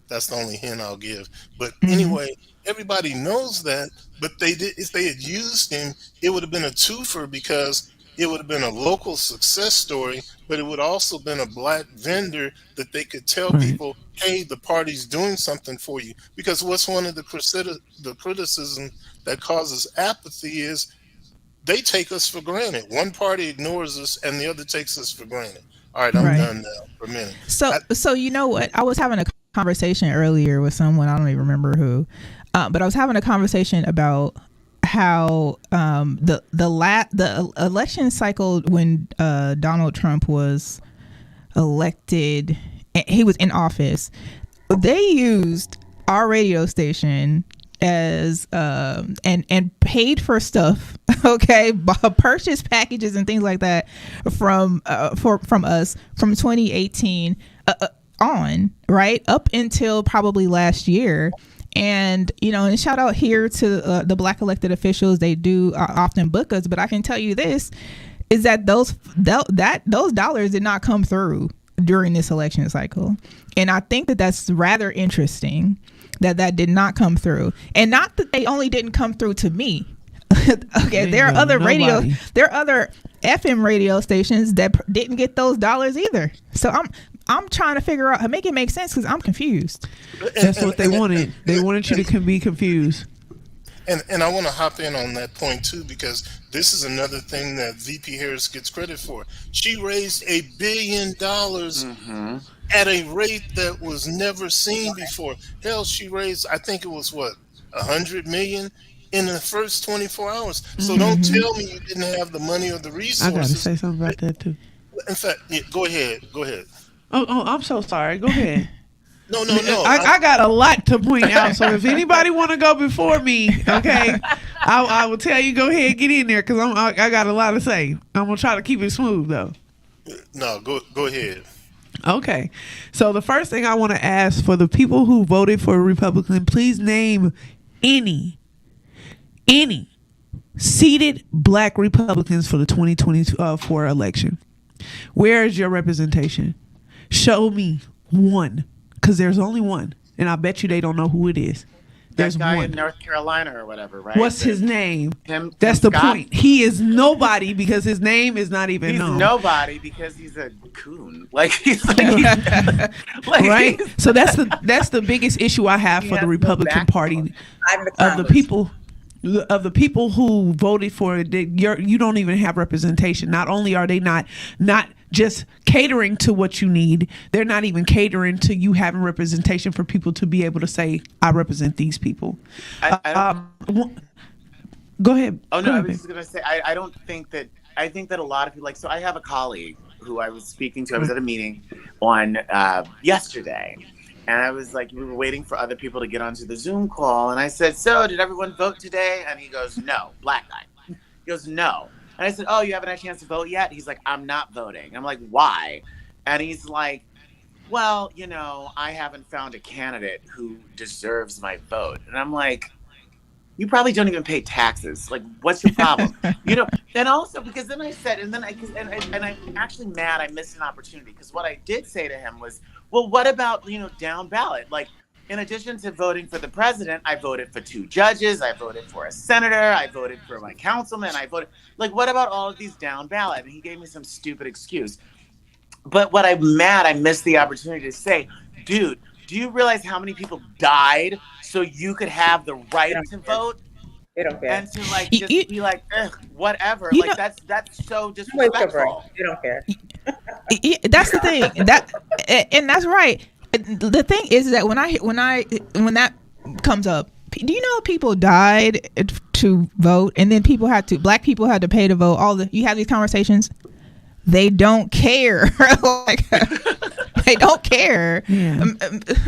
That's the only hint I'll give. But anyway, everybody knows that. But they did. If they had used him, it would have been a twofer because it would have been a local success story. But it would also been a black vendor that they could tell people, "Hey, the party's doing something for you." Because what's one of the criticism that causes apathy is they take us for granted. One party ignores us, and the other takes us for granted. All right, I'm done now for a minute. So you know what? I was having a conversation earlier with someone, I don't even remember who, but I was having a conversation about how the election cycle when Donald Trump was elected, he was in office, they used our radio station as and paid for stuff, okay, purchased packages and things like that from us from 2018 on, right up until probably last year. And and shout out here to the black elected officials. They do often book us, but I can tell you this is that those dollars did not come through during this election cycle, and I think that that's rather interesting that did not come through. And not that they only didn't come through to me. Okay, there are other FM radio stations that didn't get those dollars either. So I'm trying to figure out how make it make sense because I'm confused. That's what they wanted. They wanted you to be confused. And I want to hop in on that point too, because this is another thing that VP Harris gets credit for. She raised $1 billion at a rate that was never seen before. Hell, she raised, I think it was what, 100 million in the first 24 hours. So don't tell me you didn't have the money or the resources. I got to say something about that too. In fact, go ahead. Oh, I'm so sorry. Go ahead. No. I got a lot to point out. So if anybody want to go before me, okay, I will tell you. Go ahead, get in there, because I got a lot to say. I'm gonna try to keep it smooth though. No, go ahead. Okay, so the first thing I want to ask for the people who voted for a Republican, please name any seated black Republicans for the 2024 election. Where is your representation? Show me one, because there's only one, and I bet you they don't know who it is. There's that guy one in North Carolina or whatever, right? What's his name? That's the point. He is nobody because his name is not even known. He's nobody because he's a coon. Like he's right. So that's the biggest issue I have for the Republican Party of the people. Of the people who voted for it, you don't even have representation. Not only are they not just catering to what you need, they're not even catering to you having representation for people to be able to say, I represent these people. Go ahead. Oh, no, I was just going to say, I think that a lot of people, so I have a colleague who I was speaking to. I was at a meeting on yesterday. And I was like, we were waiting for other people to get onto the Zoom call. And I said, so did everyone vote today? And he goes, no. Black guy. He goes, no. And I said, oh, you haven't had a chance to vote yet? He's like, I'm not voting. I'm like, why? And he's like, well, I haven't found a candidate who deserves my vote. And I'm like, you probably don't even pay taxes. Like, what's your problem? And also because then I said, and I'm actually mad I missed an opportunity, because what I did say to him was, well, what about, down ballot? Like, in addition to voting for the president, I voted for 2 judges. I voted for a senator. I voted for my councilman. Like, what about all of these down ballot? And he gave me some stupid excuse. But what I'm mad, I missed the opportunity to say, dude, do you realize how many people died so you could have the right to vote? They don't care. And to just be like, whatever. Like, that's so disrespectful. They don't care. That's the thing. And that's right. The thing is that when that comes up, do you know people died to vote, and then black people had to pay to vote? You have these conversations. They don't care. Like, they don't care. Yeah.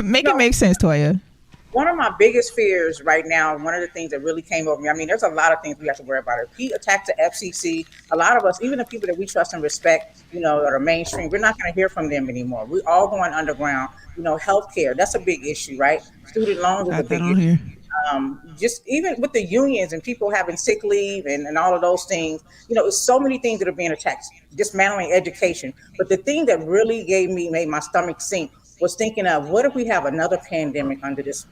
Make it make sense, Toya. one of my biggest fears right now, one of the things that really came over me, I mean, there's a lot of things we have to worry about. If he attacked the FCC, a lot of us, even the people that we trust and respect, that are mainstream, we're not going to hear from them anymore. We're all going underground. Healthcare, that's a big issue, right? Student loans is a big issue. Just even with the unions and people having sick leave and all of those things, it's so many things that are being attacked, dismantling education. But the thing that really made my stomach sink was thinking of, what if we have another pandemic under this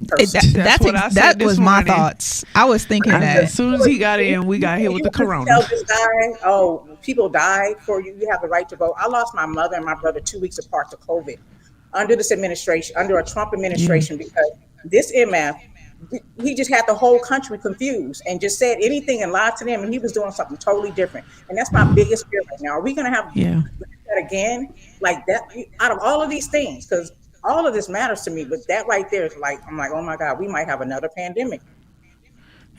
person? That was my thoughts. I was thinking that as soon as he got in, we got hit with the corona. Tell this guy, people died for you. You have the right to vote. I lost my mother and my brother 2 weeks apart to COVID under this administration, under a Trump administration, because this MF, he just had the whole country confused and just said anything and lied to them, and he was doing something totally different. And that's my biggest fear right now. Are we going to have that again, like that, out of all of these things? Because all of this matters to me, but that right there is I'm like, oh my God, we might have another pandemic.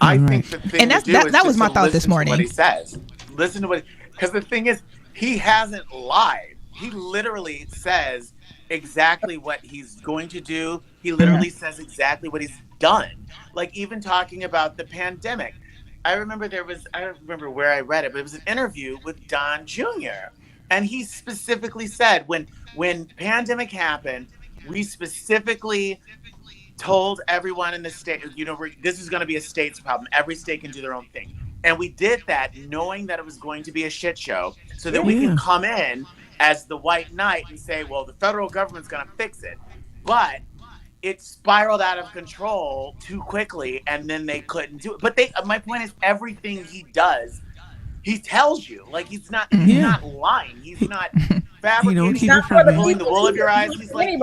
I think the thing that was my thought this morning. What he says, listen to because the thing is, he hasn't lied. He literally says exactly what he's going to do. He literally says exactly what he's done. Like even talking about the pandemic. I don't remember where I read it, but it was an interview with Don Jr. And he specifically said when pandemic happened, we specifically told everyone in the state, this is going to be a state's problem. Every state can do their own thing. And we did that knowing that it was going to be a shit show so that we can come in as the white knight and say, well, the federal government's going to fix it. But it spiraled out of control too quickly, and then they couldn't do it. But my point is, everything he does, he tells you. Like, he's not lying. He's not fabricating. He's not pulling the wool of your eyes. He's like,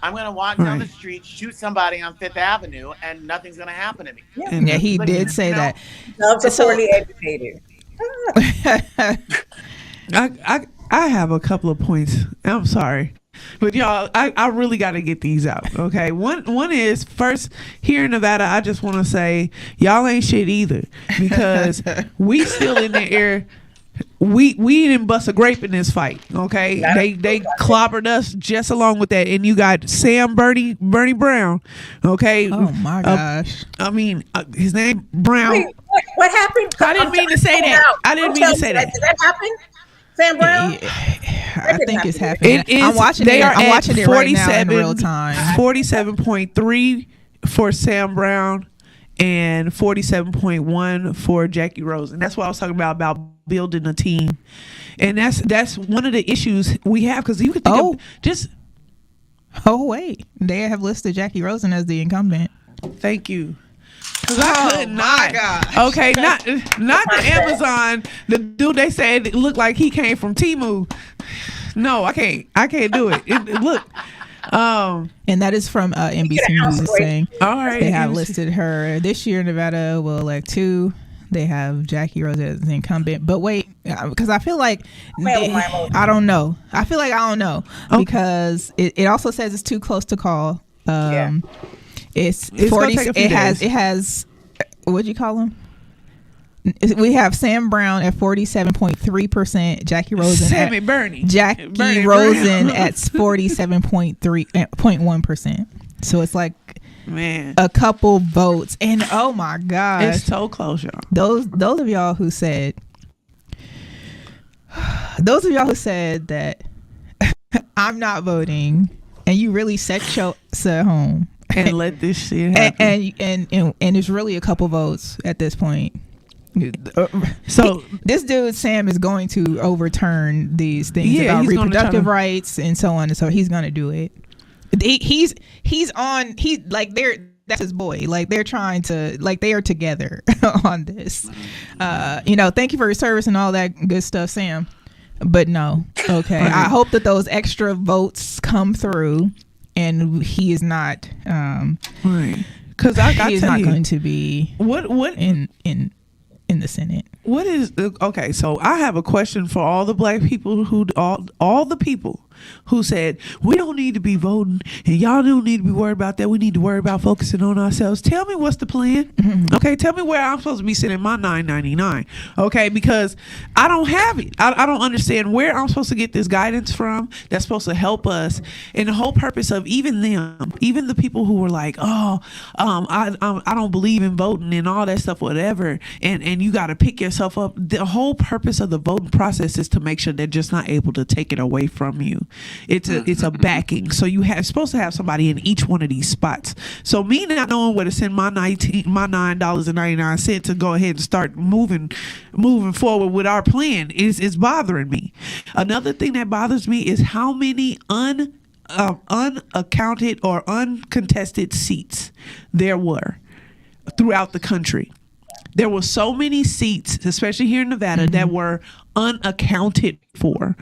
I'm going to walk down the street, shoot somebody on Fifth Avenue, and nothing's going to happen to me. Yeah, he did say that. Loves a poorly educated. I have a couple of points. I'm sorry. But y'all, I really got to get these out, okay? One is, first, here in Nevada, I just want to say, y'all ain't shit either, because we still in the air. We didn't bust a grape in this fight, okay? They clobbered us just along with that, and you got Sam Bernie Brown, okay? Oh my gosh! I mean, his name Brown. Wait, what happened? I didn't mean to say that. I didn't mean to say that. Did that happen? Sam Brown? I think it's happening. I'm watching it right now in real time. 47.3 for Sam Brown and 47.1 for Jackie Rose. And that's what I was talking about building a team. And that's one of the issues we have, because you could think of just... Oh, wait. They have listed Jackie Rosen as the incumbent. Thank you. My God. Okay, not the Amazon. The dude they said it looked like he came from Temu. No, I can't do it. Look. And that is from NBC News is saying. All right. They have listed her this year. Nevada will elect 2. They have Jackie Rose as the incumbent. But wait, because I feel like I don't know. Because it also says it's too close to call. It's 40. It has what'd you call him? We have Sam Brown at 47.3%, Jackie Rosen at 47.1%. So it's like a couple votes, and oh my gosh, it's so close, y'all. Those of y'all who said that I'm not voting, and you really set your home and let this shit happen, and it's really a couple votes at this point. So this dude Sam is going to overturn these things about reproductive rights and so on, and so he's going to do it. He's on. That's his boy. Like they're trying to, like they are together on this. Thank you for your service and all that good stuff, Sam. But no, okay. I hope that those extra votes come through, and he is not. Because he is not going to be what in the Senate. What is okay? So I have a question for all the black people all the people who said, we don't need to be voting and y'all don't need to be worried about that. We need to worry about focusing on ourselves. Tell me what's the plan. Okay, tell me where I'm supposed to be sending my $9.99. Okay, because I don't have it. I don't understand where I'm supposed to get this guidance from that's supposed to help us. And the whole purpose of even them, even the people who were like, I don't believe in voting and all that stuff, whatever, and you got to pick yourself up. The whole purpose of the voting process is to make sure they're just not able to take it away from you. It's a backing. So you have supposed to have somebody in each one of these spots. So me not knowing where to send my $9.99 to go ahead and start moving forward with our plan is bothering me. Another thing that bothers me is how many unaccounted or uncontested seats there were throughout the country. There were so many seats, especially here in Nevada, that were unaccounted for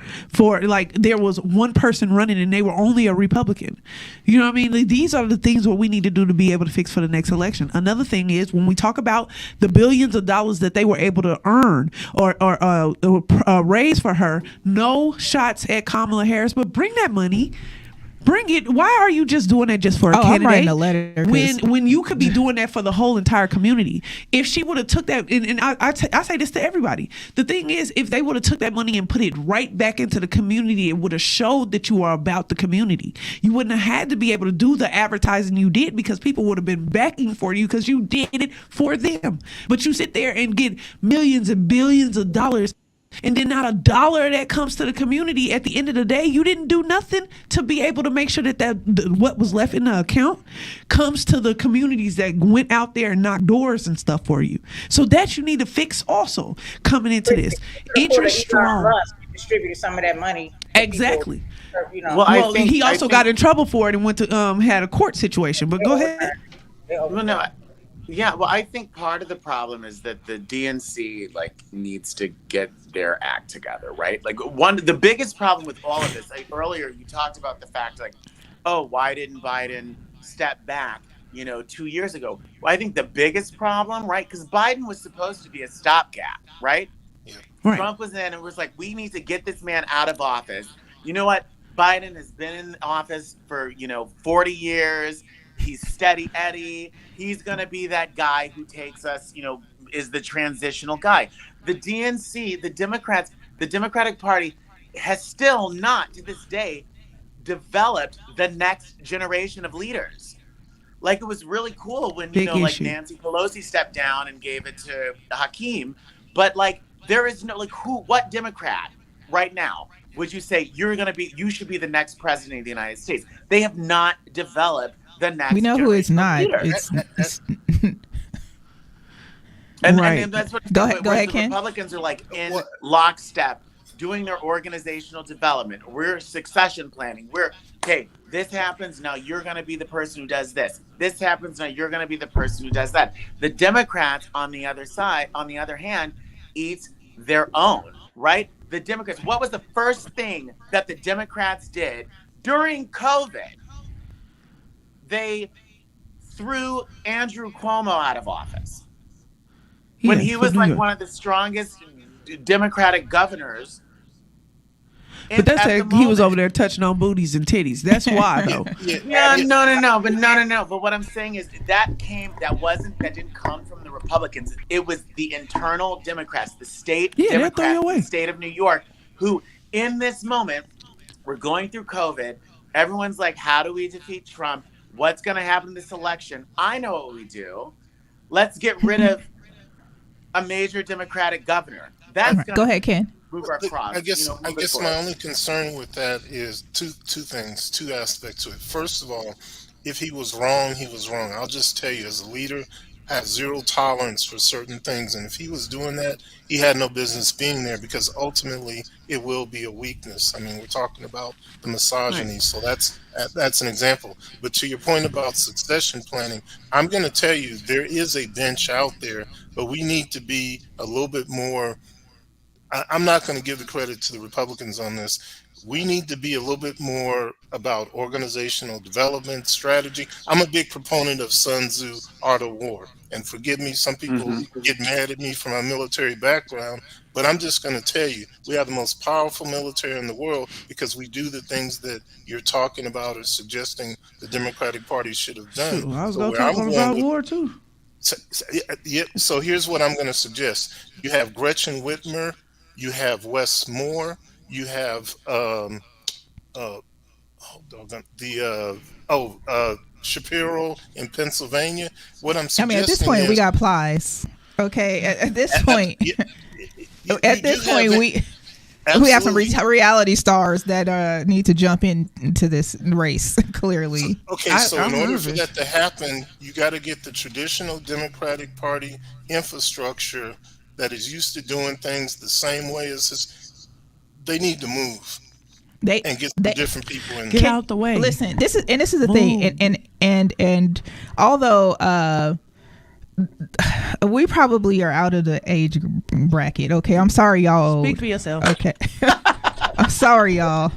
like there was one person running and they were only a Republican. You know what I mean? Like, these are the things what we need to do to be able to fix for the next election. Another thing is when we talk about the billions of dollars that they were able to earn or raise for her, no shots at Kamala Harris, but bring that money. Bring it. Why are you just doing that just for a candidate? I'm writing a letter. When you could be doing that for the whole entire community. If she would have took that, and I say this to everybody. The thing is, if they would have took that money and put it right back into the community, it would have showed that you are about the community. You wouldn't have had to be able to do the advertising you did because people would have been backing for you because you did it for them. But you sit there and get millions and billions of dollars, and then not a dollar that comes to the community. At the end of the day, you didn't do nothing to be able to make sure that what was left in the account comes to the communities that went out there and knocked doors and stuff for you. So that you need to fix also coming into this. Interest strong. Distributed some of that money. Exactly. People, you know. Well, he also got in trouble for it and went to had a court situation. But go ahead. Well, no. Yeah, well, I think part of the problem is that the DNC needs to get their act together, right? The biggest problem with all of this, earlier you talked about the fact why didn't Biden step back, 2 years ago? Well, I think the biggest problem, right? Because Biden was supposed to be a stopgap, right? Yeah. Right. Trump was in and was like, we need to get this man out of office. You know what? Biden has been in office for, 40 years. He's steady Eddie. He's going to be that guy who takes us, is the transitional guy. The DNC, the Democrats, the Democratic Party has still not to this day developed the next generation of leaders. It was really cool when, Nancy Pelosi stepped down and gave it to Hakeem. But there is no, what Democrat right now would you say you should be the next president of the United States? They have not developed the next. We know who it's not. And that's what. Go ahead, Ken. Republicans are in lockstep, doing their organizational development. We're succession planning. This happens now. You're going to be the person who does this. This happens now. You're going to be the person who does that. The Democrats, on the other hand, eat their own. Right? The Democrats. What was the first thing that the Democrats did during COVID? They threw Andrew Cuomo out of office when he was one of the strongest Democratic governors. But that's he was over there touching on booties and titties. That's why, though. No. But what I'm saying is that didn't come from the Republicans. It was the internal Democrats, the state Democrats, the state of New York, who in this moment, we're going through COVID. Everyone's like, how do we defeat Trump? What's going to happen in this election? I know what we do. Let's get rid of a major Democratic governor. That's go ahead, Ken. Move our cross. I guess my only concern with that is two things, two aspects to it. First of all, if he was wrong, he was wrong. I'll just tell you, as a leader, I have zero tolerance for certain things, and if he was doing that, he had no business being there because ultimately it will be a weakness. I mean, we're talking about the misogyny, so that's an example. But to your point about succession planning, I'm going to tell you there is a bench out there, but we need to be a little bit more I'm not going to give the credit to the Republicans on this. We need to be a little bit more about organizational development strategy. I'm a big proponent of Sun Tzu, Art of War. And forgive me, some people get mad at me from my military background, but I'm just going to tell you, we have the most powerful military in the world because we do the things that you're talking about or suggesting the Democratic Party should have done. Shoot, I was So going to where talk I'm about going with- war too. so here's what I'm going to suggest. You have Gretchen Whitmer, you have Wes Moore, you have Shapiro in Pennsylvania. What I'm I suggesting mean, at this point, is, we got Plies. Okay, at this point, at this point, we have some reality stars that need to jump into this race. Clearly, okay. So I'm in order nervous. for that to happen, you got to get the traditional Democratic Party infrastructure that is used to doing things the same way as this. They need to move and get some different people in. Get out the way. Listen, this is the thing, and although we probably are out of the age bracket. Okay, I'm sorry, y'all. Speak for yourself. Okay, I'm sorry, y'all.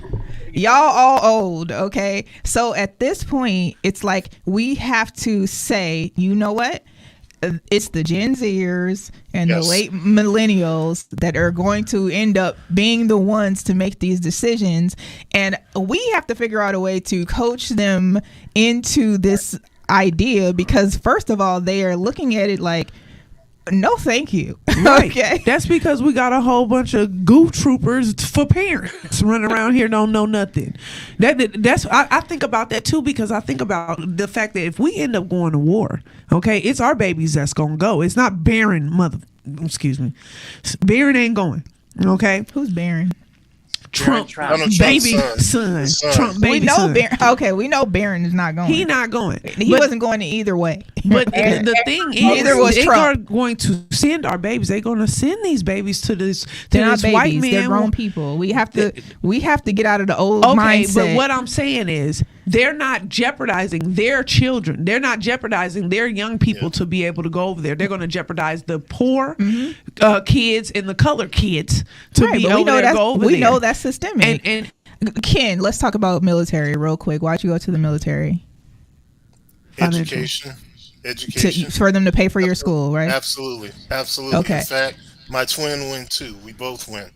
Y'all all old. Okay, so at this point, it's like we have to say, you know what? It's the Gen Zers and the late millennials that are going to end up being the ones to make these decisions. And we have to figure out a way to coach them into this idea because, first of all, they are looking at it like, no, thank you. Right. Okay. That's because we got a whole bunch of goof troopers for parents running around here don't know nothing. That's I think about that too because I think about the fact that if we end up going to war, okay, it's our babies that's gonna go. It's not Barron Barron ain't going. Okay, who's Barron? Trump Donald baby Trump's son. son. Trump baby We know son. Barron. Okay, we know Barron is not going. He not going. He wasn't going either way. But the thing is, Neither was they Trump. are going to send our babies. They're going to send these babies to this They're not white babies. man. They're grown people. We have to get out of the old Okay, mindset. but what I'm saying is they're not jeopardizing their children. They're not jeopardizing their young people to be able to go over there. They're going to jeopardize the poor kids and the colored kids to Right, be but we over know there. that's Go over we there. know that's systemic. And Ken, let's talk about military real quick. Why'd you go to the military? Education. For them to pay for your school, right? Absolutely. Okay. In fact, my twin went too. We both went.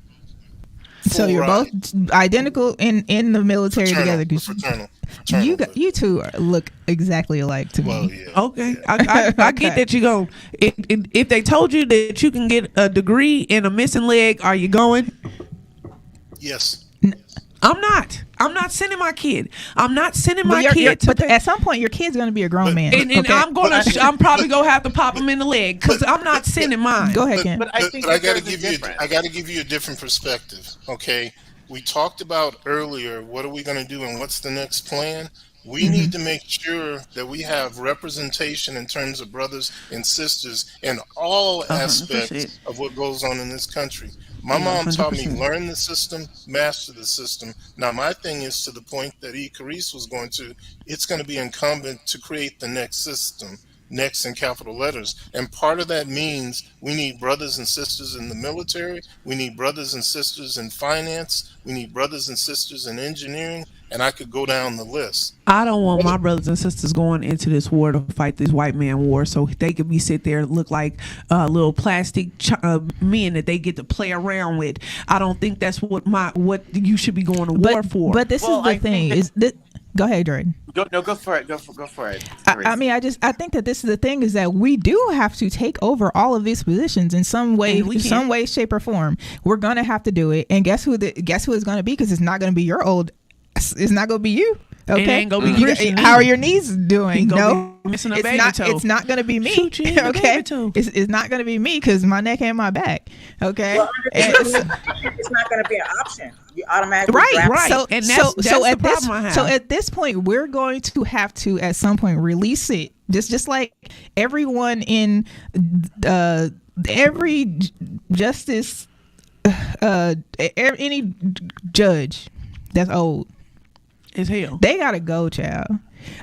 So you're both identical in the military together. Fraternal. You two look exactly alike to Well, me. yeah. okay, I get that you go. If they told you that you can get a degree in a missing leg, are you going? Yes. I'm not sending my kid. I'm not sending my kid to But at some point, your kid's going to be a grown man. and Okay? I'm probably gonna have to pop him in the leg because I'm not sending mine. Go ahead, Ken. But I think But I that got to there's a give you. difference. I got to give you a different perspective. Okay, we talked about earlier. What are we going to do, and what's the next plan? We need to make sure that we have representation in terms of brothers and sisters in all aspects of what goes on in this country. My mom taught me 100%. learn the system, master the system. Now my thing is to the point that E. Carice was going to. It's going to be incumbent to create the next system. Next in capital letters. And part of that means we need brothers and sisters in the military. We need brothers and sisters in finance. We need brothers and sisters in engineering. And I could go down the list. I don't want my brothers and sisters going into this war to fight this white man war so they could be sit there and look like little plastic men that they get to play around with. I don't think that's what you should be going to war for. But this is the thing. Go ahead, Jordan. Go for it. Go for it. I mean, I think that this is the thing is that we do have to take over all of these positions in some way, shape, or form. We're gonna have to do it, and guess who it's gonna be? Because it's not gonna be your old. It's not gonna be you. Okay. It ain't gonna be Christian How are either. your knees doing? No, missing a baby toe. It's not gonna be me. Shoot you in the Okay. baby toe. It's not gonna be me because my neck ain't my back. Okay. Well, it's not going to be an option. You automatically draft- Right. So, And that's the at problem I have. So at this point, we're going to have to at some point release it. Just like everyone in every justice, any judge that's old, As hell. they gotta go, child.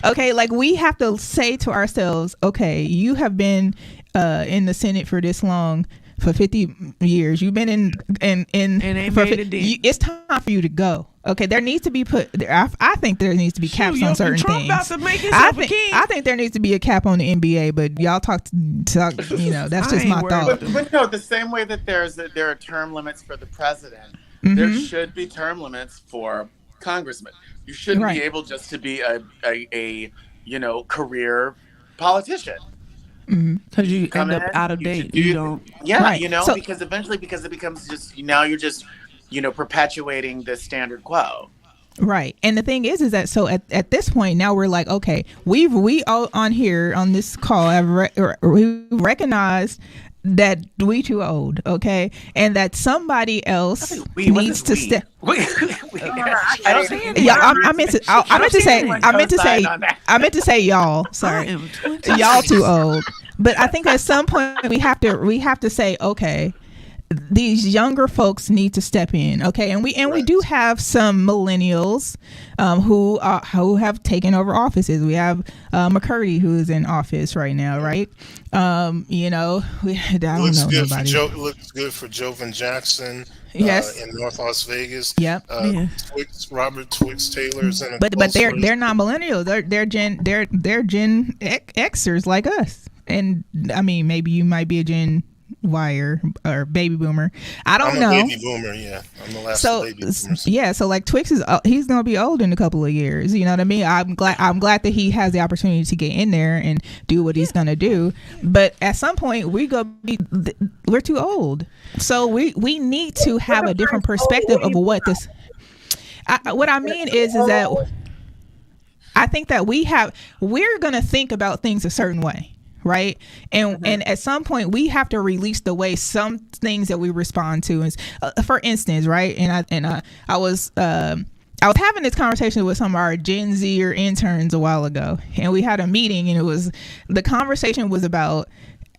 Okay, like we have to say to ourselves, okay, you have been in the Senate for this long. for 50 years. You've been in ain't for made a dent. it's time for you to go. Okay, there needs to be I think there needs to be caps on certain Trump things. about to make himself a king. I think there needs to be a cap on the NBA, but y'all talk. You know, that's just I my ain't worried thought. about But no, the same way that there are term limits for the president, Mm-hmm. there should be term limits for congressmen. You shouldn't Right. be able just to be a career politician. Because you Come end up in, out of you date. should do- You don't. Yeah, Right. So- because eventually, because it becomes just now you're just perpetuating the standard quo. Right. And the thing is that so at this point now we're like, okay, we all on here on this call have we recognized that we too old, okay, and that somebody else needs to step. I don't think Yeah, I meant to say y'all. Sorry, I am 20. y'all too old. But I think at some point we have to say, okay, these younger folks need to step in, okay, and we do have some millennials who have taken over offices. We have McCurdy, who is in office right now, right? I don't Looks know good nobody. looks good for Jovan Jackson. Yes. In North Las Vegas. Yep. Yeah. Robert Twix Taylor's in a But close race. they're not millennials. They're Gen Xers like us. And I mean, maybe you might be a Gen Y or baby boomer. I don't know. I'm a baby boomer. Yeah, I'm the last So baby boomers. yeah, so like Twix is he's gonna be old in a couple of years. You know what I mean? I'm glad that he has the opportunity to get in there and do what he's gonna do. But at some point we're too old. So we need to have a different perspective of what this. What I mean is that I think that we're gonna think about things a certain way. Right. And at some point we have to release the way some things that we respond to is for instance. Right. I was having this conversation with some of our Gen Z or interns a while ago, and we had a meeting, and the conversation was about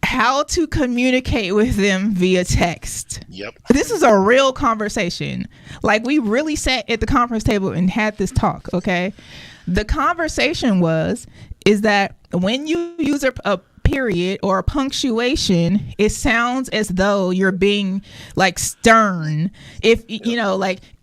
how to communicate with them via text. Yep. This is a real conversation. Like, we really sat at the conference table and had this talk. Okay. The conversation is that when you use a period or a punctuation, it sounds as though you're being like stern. If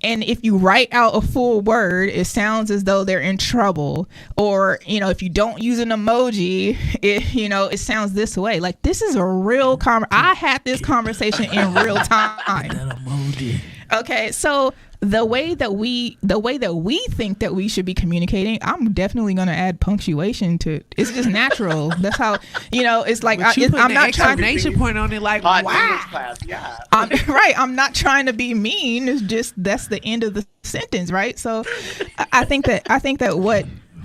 and if you write out a full word, it sounds as though they're in trouble. Or if you don't use an emoji, it sounds this way. Like, this is a real I had this conversation in real time. That emoji. Okay, so the way that we think that we should be communicating, I'm definitely going to add punctuation to. It's just natural. That's how it's like. I'm not trying to exclamation point on it. Like, Hot wow. English class, yeah. I'm not trying to be mean. It's just that's the end of the sentence, right? So, I think that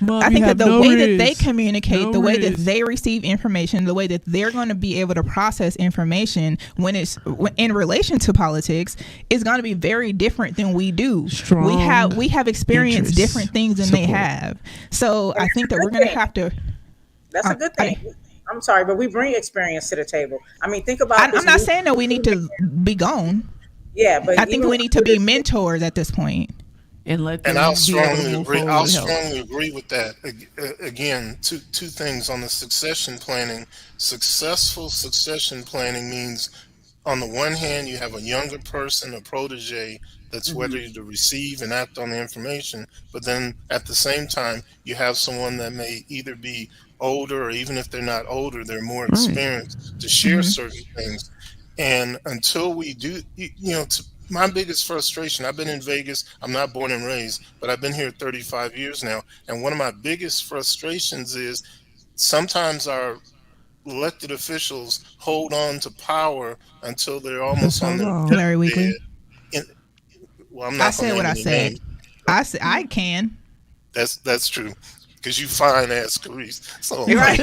Mom, I think that the way that they risk. communicate, No the way that risk. they receive information, the way that they're going to be able to process information when it's in relation to politics is going to be very different than we do. Strong we have experienced interest different things than they support. have. So I think that we're going to have to. That's a good thing. I'm sorry, but we bring experience to the table. I mean, think about. I'm not saying that we need to be gone. Yeah, but I think we need to be mentors at this point. And let them And I'll be strongly able to move agree. forward I'll with help. strongly agree with that. Again, two things on the succession planning. Successful succession planning means, on the one hand, you have a younger person, a protege, that's ready to receive and act on the information. But then at the same time, you have someone that may either be older, or even if they're not older, they're more experienced to share certain things. And until we do, my biggest frustration, I've been in Vegas, I'm not born and raised, but I've been here 35 years now. And one of my biggest frustrations is sometimes our elected officials hold on to power until they're almost on their Larry Weekly. Well, I'm not I said gonna what name I any said. names. I can. That's true. Because you fine ass Carice. So, You're right.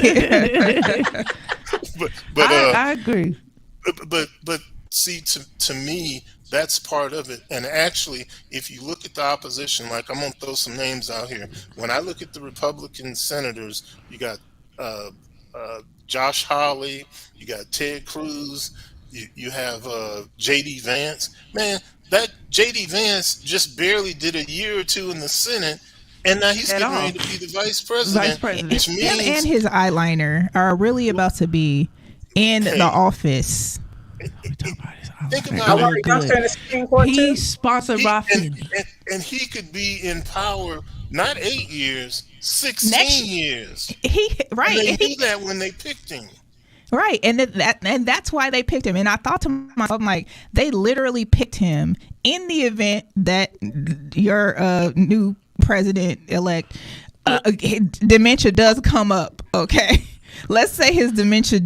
but I agree. But see, to me, that's part of it. And actually, if you look at the opposition, like, I'm gonna throw some names out here. When I look at the Republican senators, you got Josh Hawley, you got Ted Cruz, you have J.D. Vance. Man, that J.D. Vance just barely did a year or two in the Senate, and now he's getting ready to be the vice president. Vice president. Which Him means, and his eyeliner are really about to be in the office. Think I about want it. a youngster in the Supreme Court too. He's sponsored by and, Fendi. and he could be in power not 8 years, 16 years. Right. And they knew that when they picked him. Right, and that's why they picked him. And I thought to myself, I'm like, they literally picked him in the event that your new president-elect dementia does come up. Okay, let's say his dementia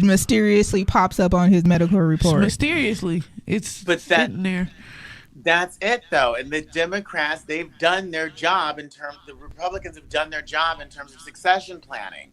mysteriously pops up on his medical report. Mysteriously, it's sitting there. That's it, though. And the Democrats, they've done their job in terms. The Republicans have done their job in terms of succession planning.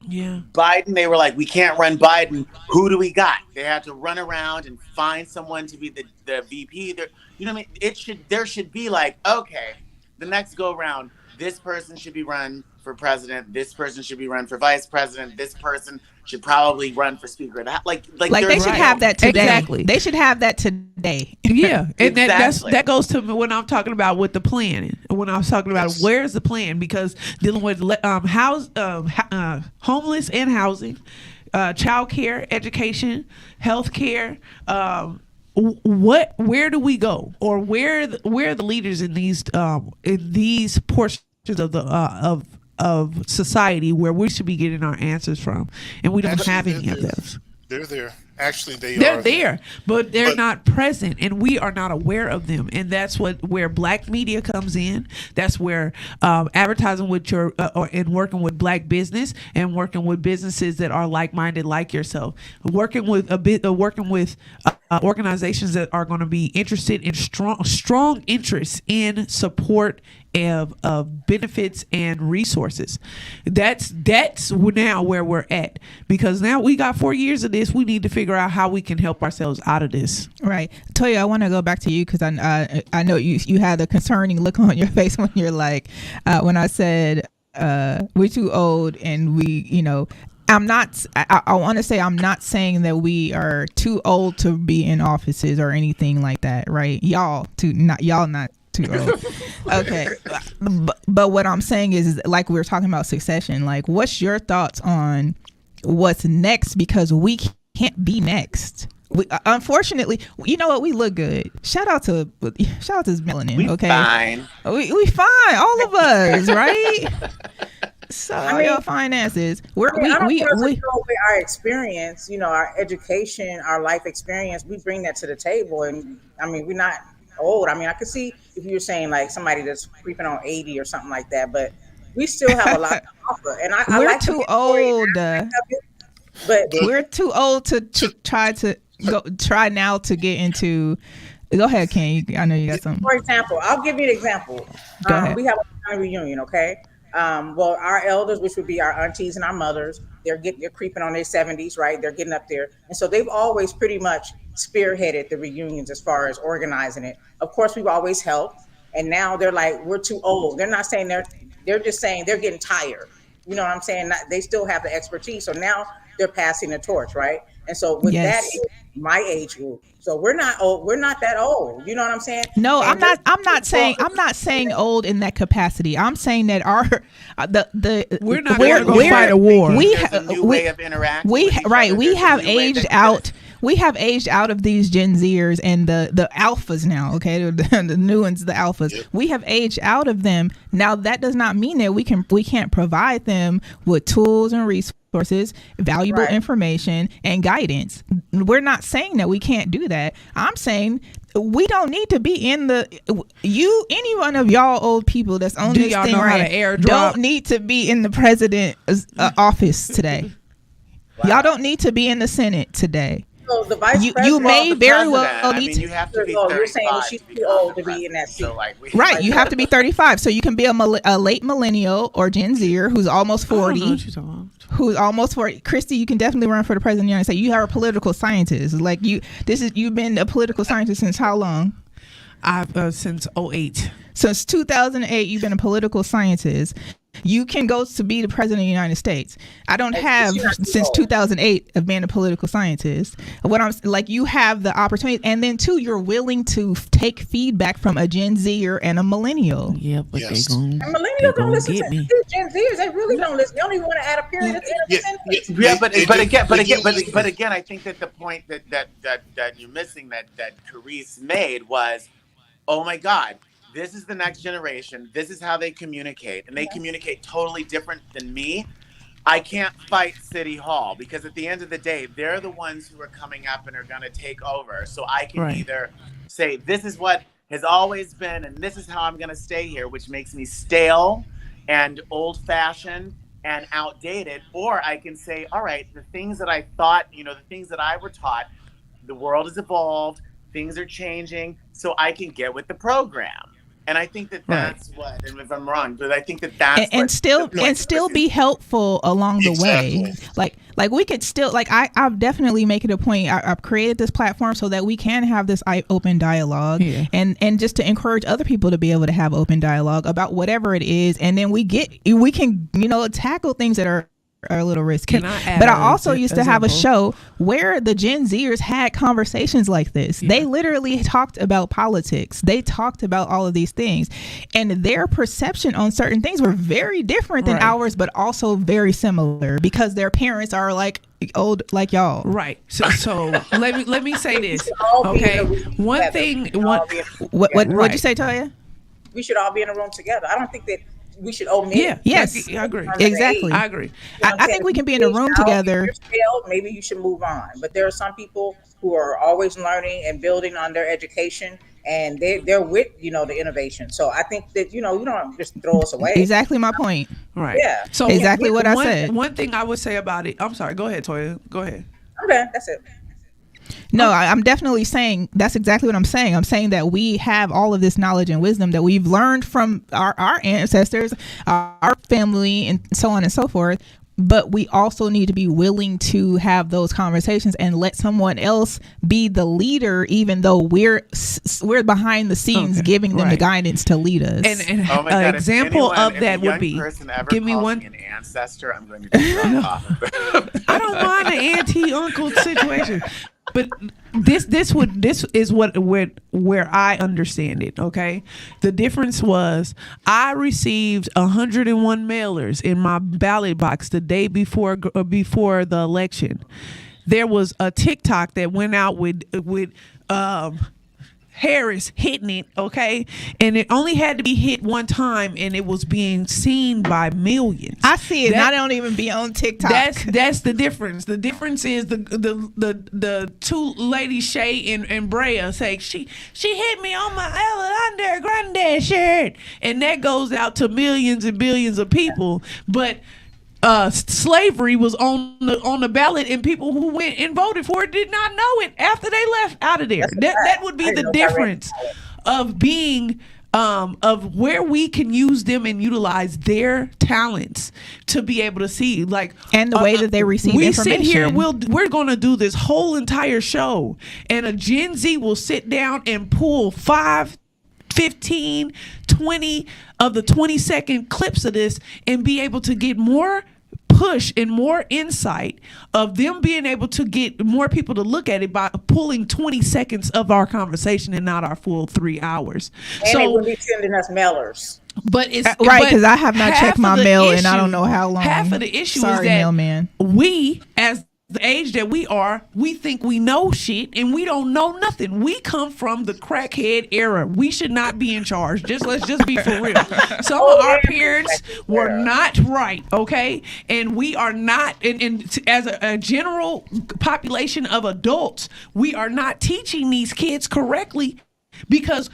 Yeah. Biden, they were like, we can't run Biden. Who do we got? They had to run around and find someone to be the VP. You know what I mean? There should be like, okay, the next go round, this person should be run for president. This person should be run for vice president. This person should probably run for speaker. Like they should have that today. Exactly. They should have that today. Yeah, and Exactly. that goes to when I'm talking about with the plan. When I was talking about where's the plan, because dealing with homeless and housing, child care, education, health care. Where do we go, or where are the leaders in these portions of the of society where we should be getting our answers from, and we don't have any of those. They're there. Actually, they're there, but they're not present, and we are not aware of them. And that's where black media comes in. That's where advertising with your and working with black business and working with businesses that are like-minded like yourself, working with organizations that are going to be interested in strong interest in support of benefits and resources. That's now where we're at, because now we got 4 years of this. We need to figure out how we can help ourselves out of this. Right, Toya, I want to go back to you because I know you had a concerning look on your face when you're like when I said we're too old and we I want to say I'm not saying that we are too old to be in offices or anything like that, right? Y'all not too old. Okay. But what I'm saying is like we were talking about succession. Like, what's your thoughts on what's next? Because we can't be next. We unfortunately, you know what? We look good. Shout out to melanin. We okay, fine. We fine. All of us, right? So your finances. We throw away our experience, our education, our life experience. We bring that to the table, and we're not old. I could see if you were saying like somebody that's creeping on 80 or something like that, but we still have a lot to offer. And we're like too old. But we're too old to try now to get into. Go ahead, Ken. I know you got something. For example, I'll give you an example. Go ahead. We have a family reunion, okay? Well, our elders, which would be our aunties and our mothers, they're creeping on their 70s, right? They're getting up there. And so they've always pretty much spearheaded the reunions as far as organizing it. Of course, we've always helped. And now they're like, we're too old. They're not saying they're just saying they're getting tired. You know what I'm saying? They still have the expertise. So now they're passing the torch, right? And so with that is my age group. So we're not old. We're not that old. You know what I'm saying? No, I'm not saying old in that capacity. I'm saying that we're not going to fight a war. We have a new way of interacting. We have aged out. We have aged out of these Gen Zers and the alphas now. Okay, the new ones, the alphas. Yep. We have aged out of them. Now that does not mean that we can't provide them with tools and resources, valuable information, and guidance. We're not saying that we can't do that. I'm saying we don't need to be in any one of y'all old people that's on this thing right don't need to be in the president's office today. Wow. Y'all don't need to be in the Senate today. So the vice president, you may very well need to. You have to be 35. You're saying she's too old to be in that seat. So right, you have to be 35. So you can be a late millennial or Gen Zer who's almost 40. Who's almost 40. Christy, you can definitely run for the president of the United States. You are a political scientist. Like you've been a political scientist since how long? I've since 2008. Since 2008, you've been a political scientist. You can go to be the president of the United States. I don't have since 2008 of being a political scientist. What I'm like, you have the opportunity, and then too, you're willing to take feedback from a Gen Zer and a millennial. Yeah, but Yes. Millennials don't listen to these Gen Zers. They really don't listen. They don't even want to add a period at the end of the sentence. Yeah, but They do. again, I think that the point that you're missing that Carice made was, oh my God, this is the next generation. This is how they communicate, and they communicate totally different than me. I can't fight City Hall because at the end of the day, they're the ones who are coming up and are going to take over. So I can either say, this is what has always been, and this is how I'm going to stay here, which makes me stale and old-fashioned and outdated. Or I can say, all right, the things that I thought, the things that I were taught, the world has evolved, things are changing, so I can get with the program. And I think that that's what, and if I'm wrong, but I think that that's and still be helpful along the way. Like we could still, like I'll definitely make it a point. I've created this platform so that we can have this open dialogue, and just to encourage other people to be able to have open dialogue about whatever it is, and then we can tackle things that are a little risky. But I also used to have a show where the Gen Zers had conversations like this. They literally talked about politics. They talked about all of these things, and their perception on certain things were very different than ours, but also very similar because their parents are like old like y'all. Right. So let me say this. Okay. One thing. What'd you say, Toya? We should all be in a room together. I don't think that we should omit. Yes, I agree. Exactly. I agree. I think we can be in a room together. Maybe you should move on. But there are some people who are always learning and building on their education, and they're with the innovation. So I think that you don't just throw us away. Exactly my point. Right. Yeah. So exactly what I said. One thing I would say about it. I'm sorry. Go ahead, Toya. Go ahead. Okay, that's it. No, I'm definitely saying that's exactly what I'm saying. I'm saying that we have all of this knowledge and wisdom that we've learned from our ancestors, our family, and so on and so forth. But we also need to be willing to have those conversations and let someone else be the leader, even though we're behind the scenes giving them the guidance to lead us. And an example of that would be, give me one. An ancestor, I'm going to be off. I don't mind an auntie uncle situation. But this is where I understand it. Okay, the difference was I received 101 mailers in my ballot box the day before the election. There was a TikTok that went out with Harris hitting it, okay, and it only had to be hit one time, and it was being seen by millions. I see it. I don't even be on TikTok. That's the difference. The difference is the two ladies, Shay and Brea, say she hit me on my Ella Grande shirt, and that goes out to millions and billions of people. But slavery was on the ballot, and people who went and voted for it did not know it after they left out of there. That would be the difference of being of where we can use them and utilize their talents to be able to see, like, and the way that they receive information. We sit here, we're going to do this whole entire show, and a Gen Z will sit down and pull 5, 15, 20 of the 20-second clips of this and be able to get more push and more insight of them being able to get more people to look at it by pulling 20 seconds of our conversation and not our full 3 hours. And so they will be sending us mailers. But it's right, because I have not checked my mail and I don't know how long. Half of the issue is that mailman. We, as the age that we are, we think we know shit and we don't know nothing. We come from the crackhead era. We should not be in charge. Let's just be for real. Some of our parents were not right, okay? And we are not, and as a general population of adults, we are not teaching these kids correctly because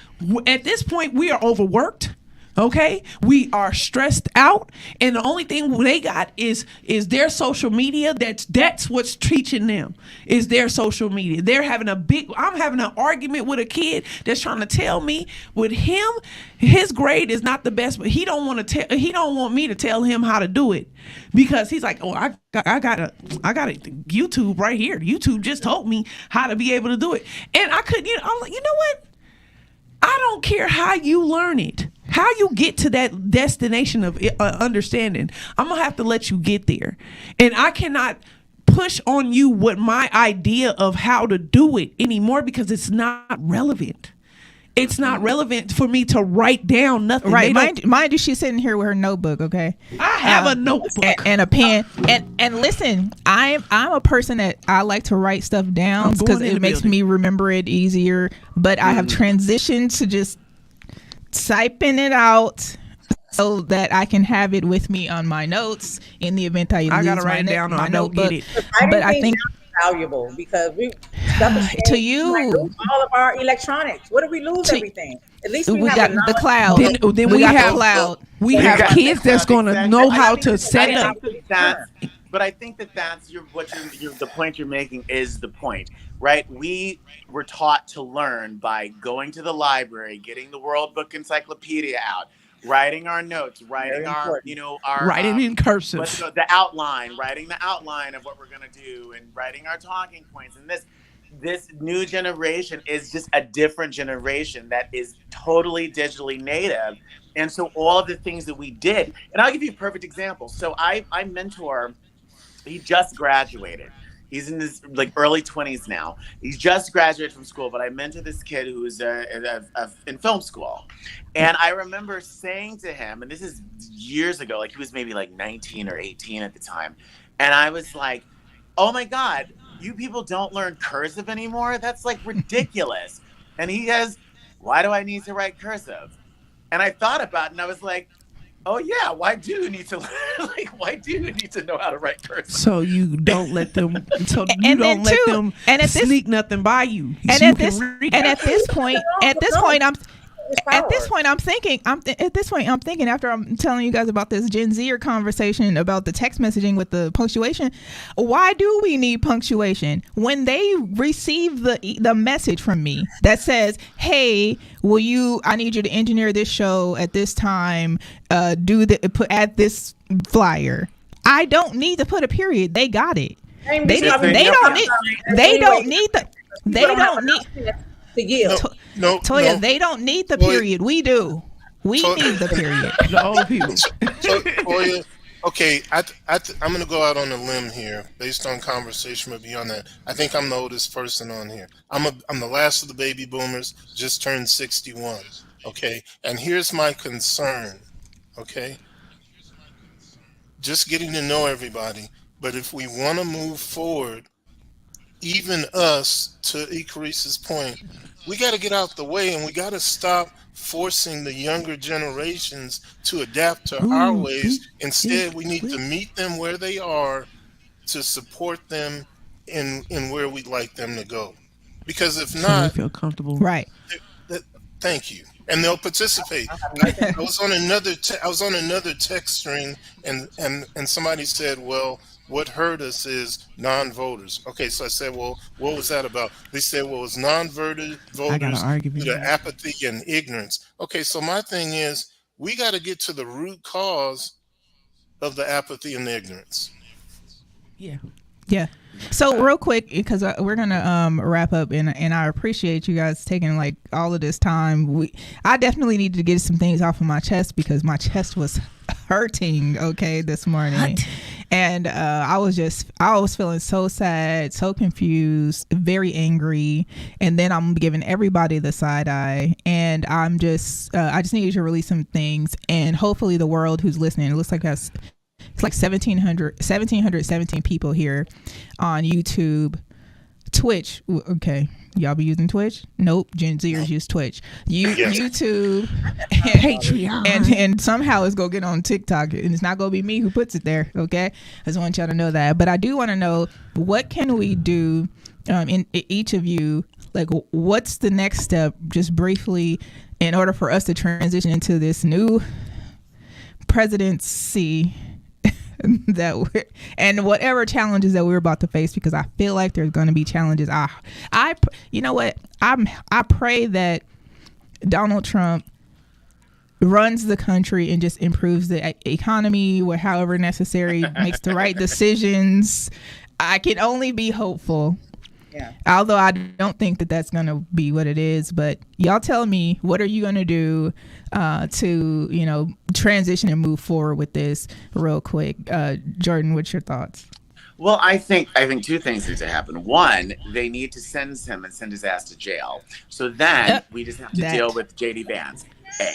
at this point we are overworked. Okay, we are stressed out, and the only thing they got is their social media. That's what's teaching them is their social media. They're having I'm having an argument with a kid that's trying to tell me with him, his grade is not the best, but he don't want me to tell him how to do it because he's like, oh, I got a YouTube right here. YouTube just told me how to be able to do it, and I could, I'm like, you know what? I don't care how you learn it. How you get to that destination of understanding, I'm gonna have to let you get there, and I cannot push on you what my idea of how to do it anymore because it's not relevant. It's not relevant for me to write down nothing. Right. Mind you, she's sitting here with her notebook, okay? I have a notebook and a pen. And listen, I'm a person that I like to write stuff down because it makes me remember it easier. But I have transitioned to just typing it out so that I can have it with me on my notes in the event I lose gotta write it down or I don't get it. But I think valuable because to you all of our electronics. What if we lose everything? At least we got have the cloud. Then we have cloud. We have kids that's gonna know how to set it up. But I think that's the point you're making is the point, right? We were taught to learn by going to the library, getting the World Book Encyclopedia out, writing our notes, writing writing in cursive, the outline, writing the outline of what we're gonna do, and writing our talking points. And this new generation is just a different generation that is totally digitally native. And so all of the things that we did, and I'll give you a perfect example. So I mentor. He just graduated. He's in his early 20s now. He's just graduated from school, but I mentor this kid who's in film school. And I remember saying to him, and this is years ago, he was maybe 19 or 18 at the time. And I was like, oh my God, you people don't learn cursive anymore? That's ridiculous. And he goes, why do I need to write cursive? And I thought about it and I was like, oh yeah, why do you need to why do you need to know how to write cursive? So you don't let them sneak nothing by you. At this point I'm thinking after I'm telling you guys about this Gen Zer conversation about the text messaging with the punctuation, why do we need punctuation when they receive the message from me that says, hey, I need you to engineer this show at this time, add this flyer. I don't need to put a period. They got it. They don't need to yield. Toya, they don't need the period. We do. We need the period. The old people. Toya, okay, I'm going to go out on a limb here based on conversation, but beyond that, I think I'm the oldest person on here. I'm the last of the baby boomers, just turned 61, okay? And here's my concern, okay? Just getting to know everybody, but if we want to move forward, even us, to Icarice's point, we got to get out the way and we got to stop forcing the younger generations to adapt to our ways. Instead, we need to meet them where they are to support them in where we'd like them to go. Because if not, they feel comfortable. Right. Thank you. And they'll participate. I was on another text string and somebody said, well, what hurt us is non-voters. Okay, so I said, well, what was that about? They said, well, it's non-voters due to apathy and ignorance. Okay, so my thing is, we got to get to the root cause of the apathy and the ignorance. Yeah. So real quick, because we're gonna wrap up, and I appreciate you guys taking all of this time. I definitely needed to get some things off of my chest because my chest was hurting. Okay, this morning, and I was feeling so sad, so confused, very angry, and then I'm giving everybody the side eye, and I just needed to release some things, and hopefully the world who's listening, it looks like it's 1717 people here on YouTube, Twitch. Okay, y'all be using Twitch? Nope. Gen Zers use Twitch. YouTube, Patreon, and somehow it's gonna get on TikTok, and it's not gonna be me who puts it there. Okay, I just want y'all to know that. But I do want to know, what can we do? In each of you, what's the next step, just briefly, in order for us to transition into this new presidency? And whatever challenges that we're about to face, because I feel like there's going to be challenges. You know what? I pray that Donald Trump runs the country and just improves the economy, however necessary, makes the right decisions. I can only be hopeful. Yeah. Although I don't think that that's going to be what it is, but y'all tell me, what are you going to do to, transition and move forward with this real quick? Jordan, what's your thoughts? Well, I think two things need to happen. One, they need to sentence him and send his ass to jail. So then we just have to deal with JD Vance. A.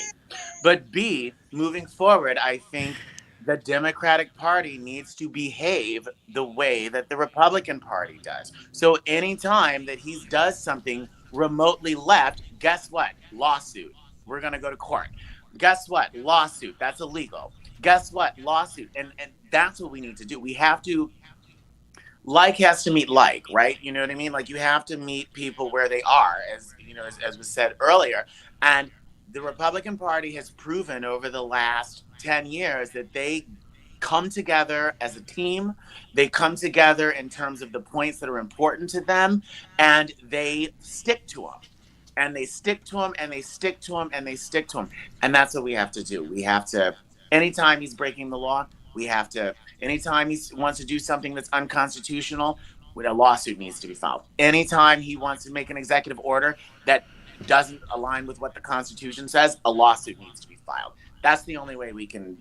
But B, moving forward, I think the Democratic Party needs to behave the way that the Republican Party does. So anytime that he does something remotely left, guess what? Lawsuit. We're going to go to court. Guess what? Lawsuit. That's illegal. Guess what? Lawsuit. And that's what we need to do. We have to, like has to meet like, right? You know what I mean? Like you have to meet people where they are, as was said earlier. And the Republican Party has proven over the last 10 years that they come together as a team. They come together in terms of the points that are important to them, and they stick to them. And they stick to them, and they stick to them, and they stick to them. And that's what we have to do. We have to, anytime he's breaking the law, anytime he wants to do something that's unconstitutional, a lawsuit needs to be filed. Anytime he wants to make an executive order that doesn't align with what the Constitution says, a lawsuit needs to be filed. That's the only way we can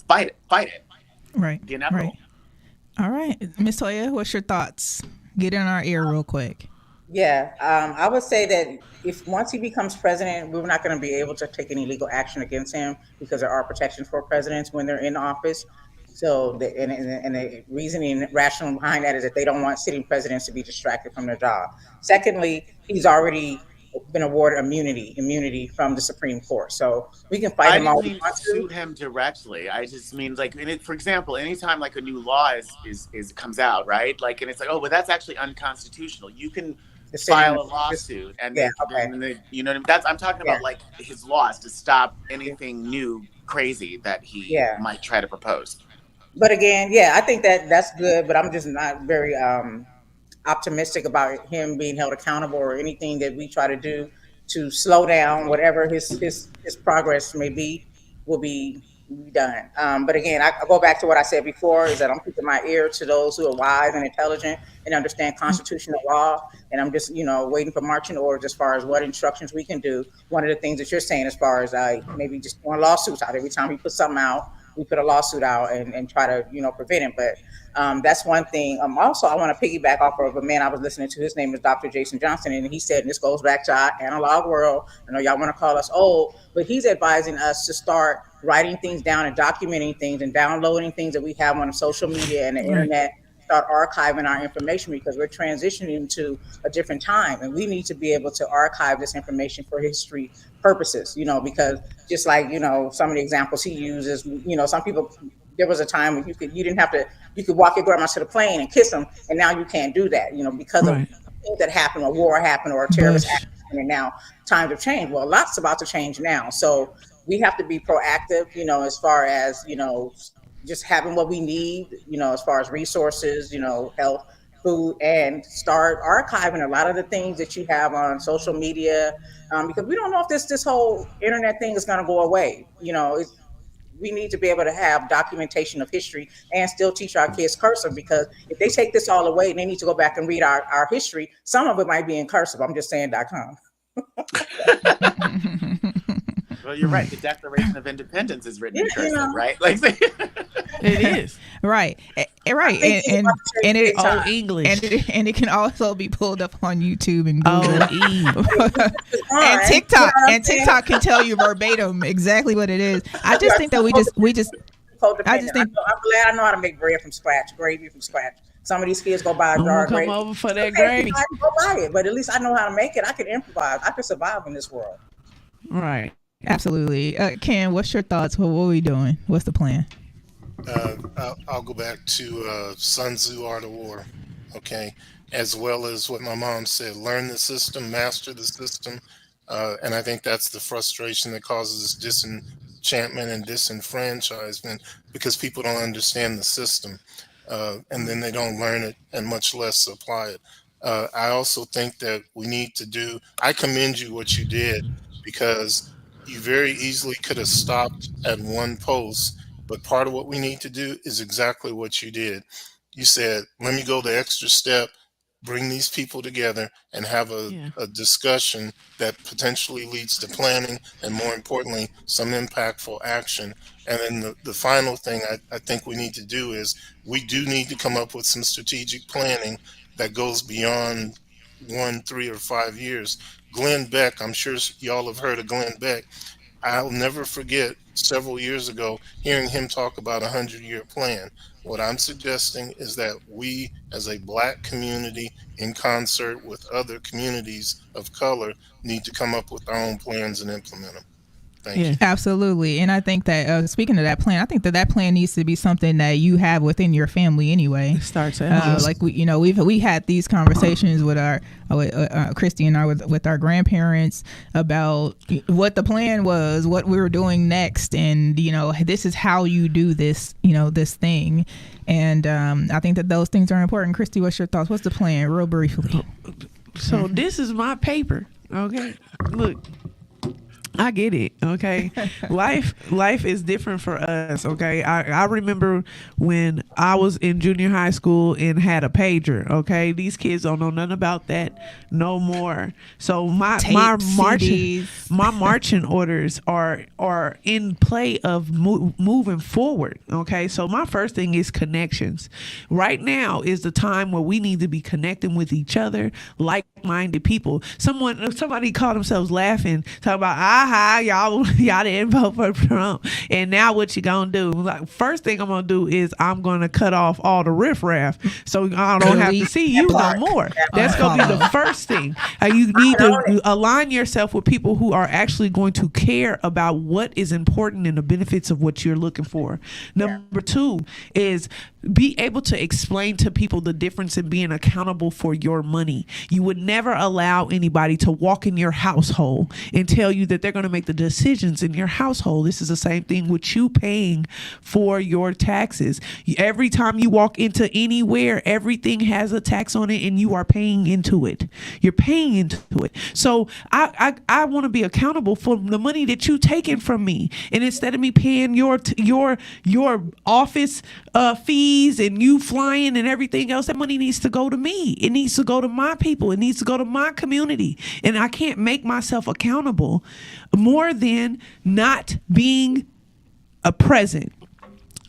fight it. Right. The inevitable. Right. All right, Ms. Toya, what's your thoughts? Get in our ear real quick. Yeah, I would say that if once he becomes president, we're not going to be able to take any legal action against him because there are protections for presidents when they're in office. So, the reasoning, rational behind that is that they don't want sitting presidents to be distracted from their job. Secondly, he's already been awarded immunity from the Supreme Court. So we can fight him all we want to. Sue him directly. I just mean for example, anytime like a new law is comes out, right? Like, and it's like, oh, well, that's actually unconstitutional. You can file a lawsuit and you know what I mean? I'm talking about like his laws to stop anything new crazy that he might try to propose. But again, I think that's good, but I'm just not very optimistic about him being held accountable or anything that we try to do to slow down whatever his progress may be will be done. But again, I go back to what I said before, is that I'm keeping my ear to those who are wise and intelligent and understand constitutional law. And I'm just, waiting for marching orders as far as what instructions we can do. One of the things that you're saying as far as maybe just throwing lawsuits out every time we put something out, we put a lawsuit out and try to, prevent it. But that's one thing. Also, I want to piggyback off of a man I was listening to. His name is Dr. Jason Johnson. And he said, and this goes back to our analog world. I know y'all want to call us old, but he's advising us to start writing things down and documenting things and downloading things that we have on social media and the internet, start archiving our information because we're transitioning to a different time. And we need to be able to archive this information for history purposes, because just like, some of the examples he uses, some people, there was a time when you could walk your grandma to the plane and kiss them. And now you can't do that, because of things that happened, or war happened, or a terrorist action. And now times have changed. Well, a lot's about to change now. So we have to be proactive, as far as, just having what we need, as far as resources, health, food, and start archiving a lot of the things that you have on social media, because we don't know if this whole internet thing is going to go away. We need to be able to have documentation of history and still teach our kids cursive, because if they take this all away and they need to go back and read our history, some of it might be in cursive. I'm just saying .com. Well, you're right. The Declaration of Independence is written in cursive, right? Like it is. Right. Right. And it old English. And it can also be pulled up on YouTube and Google. And TikTok. And TikTok can tell you verbatim exactly what it is. I just think that I'm glad I know how to make bread from scratch, gravy from scratch. Some of these kids go buy a jar of gravy. Come over for that gravy. I can go buy it, but at least I know how to make it. I can improvise. I can survive in this world. Right. Absolutely. Ken, what's your thoughts? What are we doing? What's the plan? I'll go back to Sun Tzu, Art of War, okay, as well as what my mom said, learn the system, master the system, and I think that's the frustration that causes disenchantment and disenfranchisement, because people don't understand the system, and then they don't learn it and much less apply it. I also think that we need to I commend you what you did, because you very easily could have stopped at one post, but part of what we need to do is exactly what you did. you said, let me go the extra step, bring these people together and have a discussion that potentially leads to planning and, more importantly, some impactful action. And then the final thing I think we need to do is we do need to come up with some strategic planning that goes beyond 1, 3, or 5 years. Glenn Beck, I'm sure y'all have heard of Glenn Beck. I'll never forget several years ago hearing him talk about a 100-year plan. What I'm suggesting is that we, as a Black community, in concert with other communities of color, need to come up with our own plans and implement them. Thank you. Absolutely. And I think that speaking of that plan, I think that plan needs to be something that you have within your family anyway. Starts at home. Like we had these conversations with our Christy and I with our grandparents about what the plan was, what we were doing next, and this is how you do this, this thing. And I think that those things are important. Christy, what's your thoughts? What's the plan, real briefly? So this is my paper. Okay, look. I get it. Okay. Life is different for us. Okay. I remember when I was in junior high school and had a pager. Okay. These kids don't know nothing about that no more. So my marching orders are in play of moving forward. Okay. So my first thing is connections. Right now is the time where we need to be connecting with each other, like-minded people. Somebody called themselves laughing, talking about, y'all didn't vote for Trump, and now what you gonna do? Like, first thing I'm gonna do is I'm gonna cut off all the riffraff, so I don't have to see you no more. That's gonna be the first thing. You need to align yourself with people who are actually going to care about what is important and the benefits of what you're looking for. Number 2 is be able to explain to people the difference in being accountable for your money. You would never allow anybody to walk in your household and tell you that they're going to make the decisions in your household. This is the same thing with you paying for your taxes. Every time you walk into anywhere, everything has a tax on it and you are paying into it. You're paying into it. So I want to be accountable for the money that you taking from me. And instead of me paying your office fees and you flying and everything else, that money needs to go to me. It needs to go to my people. It needs to go to my community. And I can't make myself accountable more than not being a present.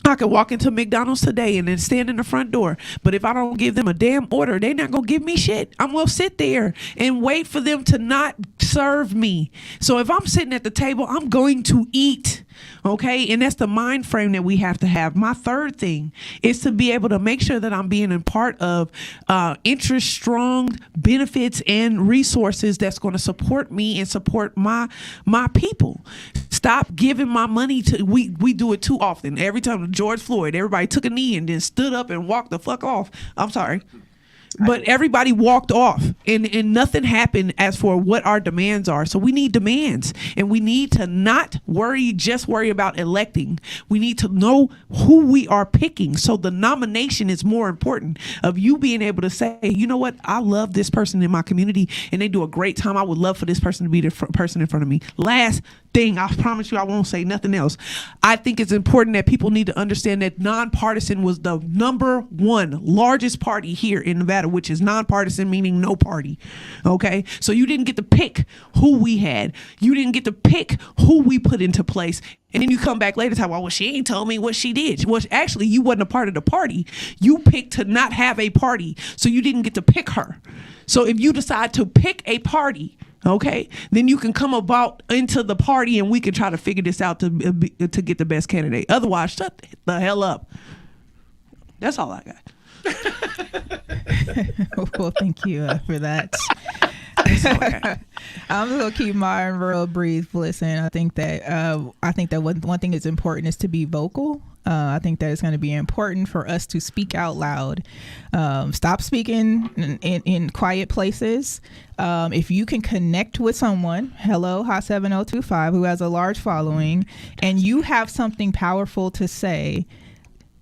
I could walk into McDonald's today and then stand in the front door. But if I don't give them a damn order, they're not going to give me shit. I'm going to sit there and wait for them to not serve me. So if I'm sitting at the table, I'm going to eat. Okay. And that's the mind frame that we have to have. My third thing is to be able to make sure that I'm being a part of interest strong benefits and resources that's going to support me and support my people. Stop giving my money to, we do it too often. Every time George Floyd, everybody took a knee and then stood up and walked the fuck off. I'm sorry. But everybody walked off and nothing happened as for what our demands are. So we need demands, and we need to not just worry about electing. We need to know who we are picking. So the nomination is more important of you being able to say, you know what? I love this person in my community and they do a great time. I would love for this person to be the person in front of me. Last thing, I promise you I won't say nothing else. I think it's important that people need to understand that nonpartisan was the number 1 largest party here in Nevada, which is nonpartisan, meaning no party. Okay, so you didn't get to pick who we had. You didn't get to pick who we put into place. And then you come back later and talk, well, she ain't told me what she did. Well, actually, you wasn't a part of the party. You picked to not have a party, so you didn't get to pick her. So if you decide to pick a party, okay, then you can come about into the party and we can try to figure this out to get the best candidate. Otherwise, shut the hell up. That's all I got. Well, thank you for that. I'm just gonna keep mine real brief. Listen, I think that one thing that's important is to be vocal. I think that it's going to be important for us to speak out loud. Stop speaking in quiet places. If you can connect with someone, hello, Hot 7025, who has a large following, and you have something powerful to say,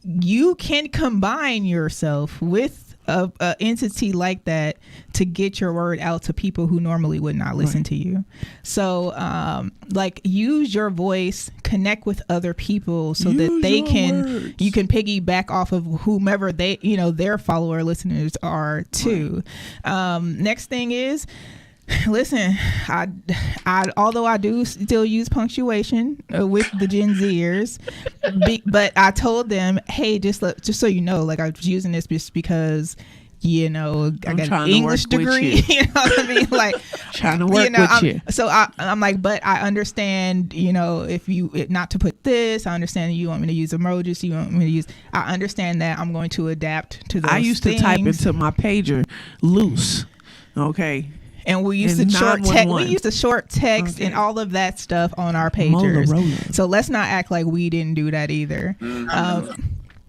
you can combine yourself with a entity like that to get your word out to people who normally would not listen to you. So like use your voice, connect with other people so that they can you can piggyback off of whomever they their follower listeners are too. Next thing is, listen, I although I do still use punctuation with the Gen Zers, but I told them, hey, just so you know, like I was using this just because I got an English degree. You know what I mean? Like trying to work with you. So I'm like, but I understand, if you not to put this, I understand you want me to use emojis. You want me to use. I understand that. I'm going to adapt to those. I used to type into my pager loose. Okay. And we used to short text and all of that stuff on our pagers. So let's not act like we didn't do that either.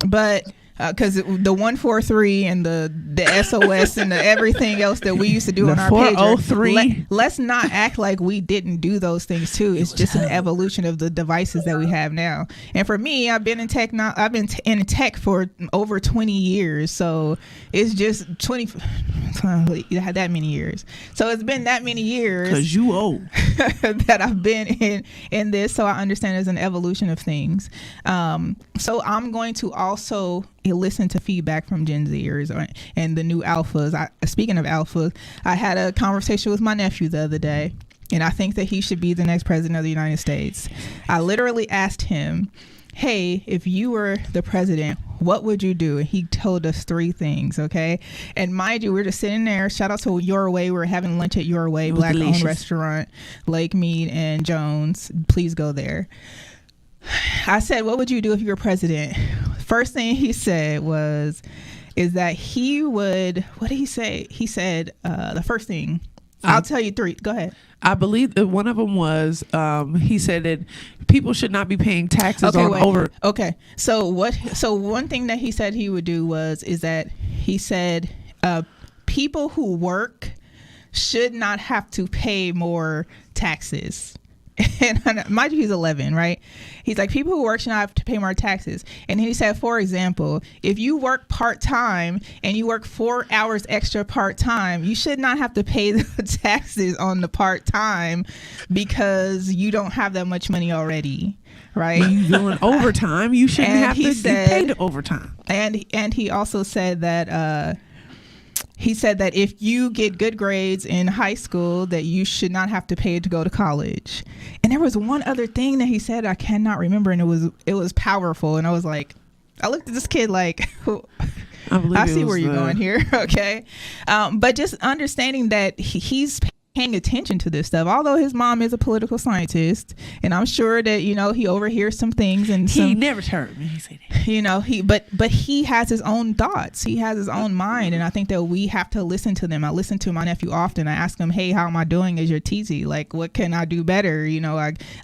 But because the 143 and the SOS and the everything else that we used to do on our pager, let's not act like we didn't do those things too. It's just an evolution of the devices that we have now. And for me, I've been in tech now. I've been in tech for over 20 years, so it's just 20. You had that many years, so it's been that many years. Cause you old that I've been in this, so I understand there's an evolution of things. So I'm going to also listen to feedback from Gen Zers and the new alphas. Speaking of alphas, I had a conversation with my nephew the other day, and I think that he should be the next president of the United States. I literally asked him, hey, if you were the president, what would you do? And he told us 3 things, okay? And mind you, we're just sitting there. Shout out to Your Way. We're having lunch at Your Way, Black-owned restaurant, Lake Mead and Jones. Please go there. I said, what would you do if you were president? First thing he said is that he would, what did he say? He said, the first thing, I'll tell you 3. Go ahead. I believe that one of them was, he said that people should not be paying taxes over. Okay. So one thing that he said he would do is that he said, people who work should not have to pay more taxes. And mind you, he's 11, right? He's like, people who work should not have to pay more taxes. And he said, for example, if you work part-time and you work 4 hours extra part-time, you should not have to pay the taxes on the part-time because you don't have that much money already, right? When you're doing overtime, you shouldn't have to get paid overtime. And he also said that if you get good grades in high school, that you should not have to pay to go to college. And there was one other thing that he said I cannot remember, and it was powerful. And I was like, I looked at this kid like, I see where you're going here, okay? But just understanding that he's paying attention to this stuff, although his mom is a political scientist, and I'm sure that he overhears some things, and he never heard me say that. But he has his own thoughts, he has his own mind, and I think that we have to listen to them. I listen to my nephew often. I ask him, hey, how am I doing as your TZ? Like, what can I do better?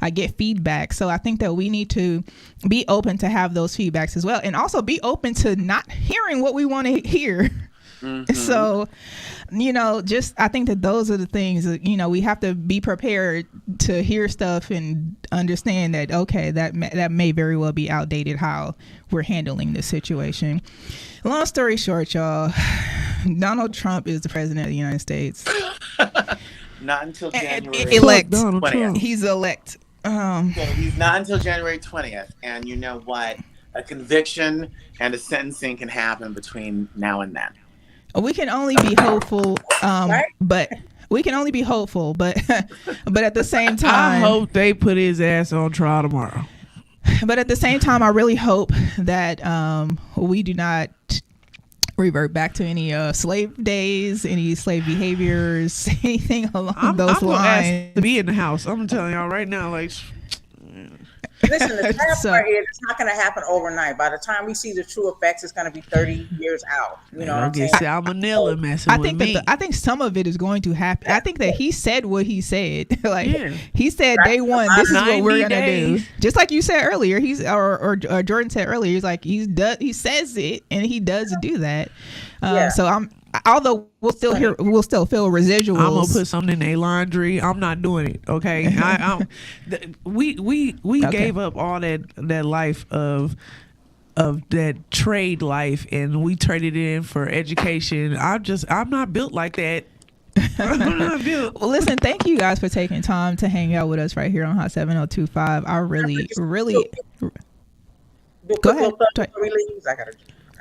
I get feedback. So I think that we need to be open to have those feedbacks as well, and also be open to not hearing what we want to hear. Mm-hmm. So, I think that those are the things that, we have to be prepared to hear stuff and understand that, okay, that may very well be outdated how we're handling this situation. Long story short, y'all, Donald Trump is the president of the United States. Not until January elect. 20th. He's elect. So he's not until January 20th. And you know what? A conviction and a sentencing can happen between now and then. We can only be hopeful, but we can only be hopeful, but at the same time, I hope they put his ass on trial tomorrow. But at the same time, I really hope that we do not revert back to any slave days, any slave behaviors, anything along those lines. Ask to be in the house. I'm telling y'all right now, like. Listen, the sad part is it's not going to happen overnight. By the time we see the true effects, it's going to be 30 years out. You know what I'm saying? Salmonella messing with me. I think some of it is going to happen. I think that he said what he said. He said day one, this is what we're going to do. Just like you said earlier, or Jordan said earlier, he's like, he says it and he does do that. So although we'll still feel residuals. I'm gonna put something in their laundry. I'm not doing it. Okay. We gave up all that life of that trade life, and we traded it in for education. I'm not built like that. I'm not built. Well, listen, thank you guys for taking time to hang out with us right here on Hot 7025. I really go ahead.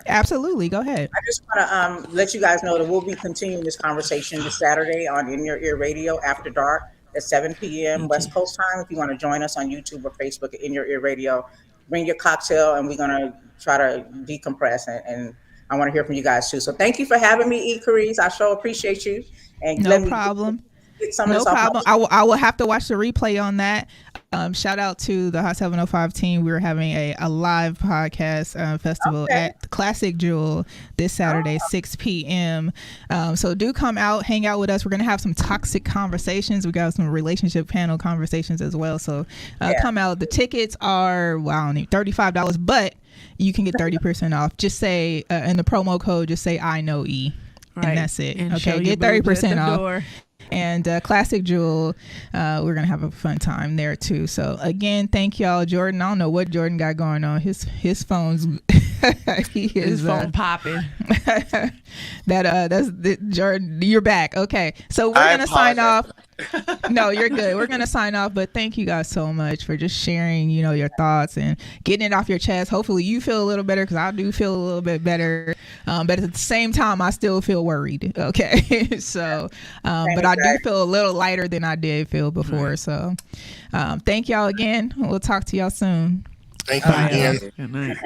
Absolutely, go ahead. I just want to let you guys know that we'll be continuing this conversation this Saturday on In Your Ear Radio After Dark at 7 p.m. West Coast time. If you want to join us on YouTube or Facebook at In Your Ear Radio, bring your cocktail, and we're going to try to decompress. And I want to hear from you guys too. So thank you for having me, E. Carice. I sure appreciate you. And no problem. No problem. I will have to watch the replay on that. Shout out to the Hot 705 team. We were having a live podcast festival at the Classic Jewel this Saturday, 6 p.m. So do come out, hang out with us. We're going to have some toxic conversations. We got some relationship panel conversations as well. So come out. The tickets are, $35, but you can get 30% off. Just say, in the promo code, just say, I know E. Right. And that's it. And okay, get 30% off. And Classic Jewel, we're gonna have a fun time there too. So again, thank y'all, Jordan. I don't know what Jordan got going on. His phone's his phone popping. That's Jordan. You're back. Okay, so we're gonna sign off. No, you're good. We're gonna sign off, but thank you guys so much for just sharing, your thoughts and getting it off your chest. Hopefully, you feel a little better, because I do feel a little bit better. But at the same time, I still feel worried. Okay, so, but I do feel a little lighter than I did feel before. So, thank y'all again. We'll talk to y'all soon. Thank you again. Good night.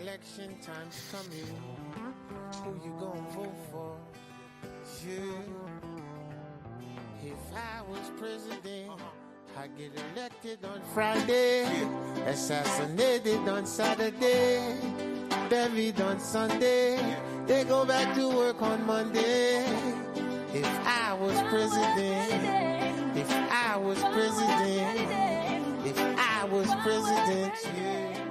Election time's coming. Who you gonna vote for? If I was president, I'd get elected on Friday, assassinated on Saturday, buried on Sunday, they go back to work on Monday. If I was president, if I was president, if I was president, yeah.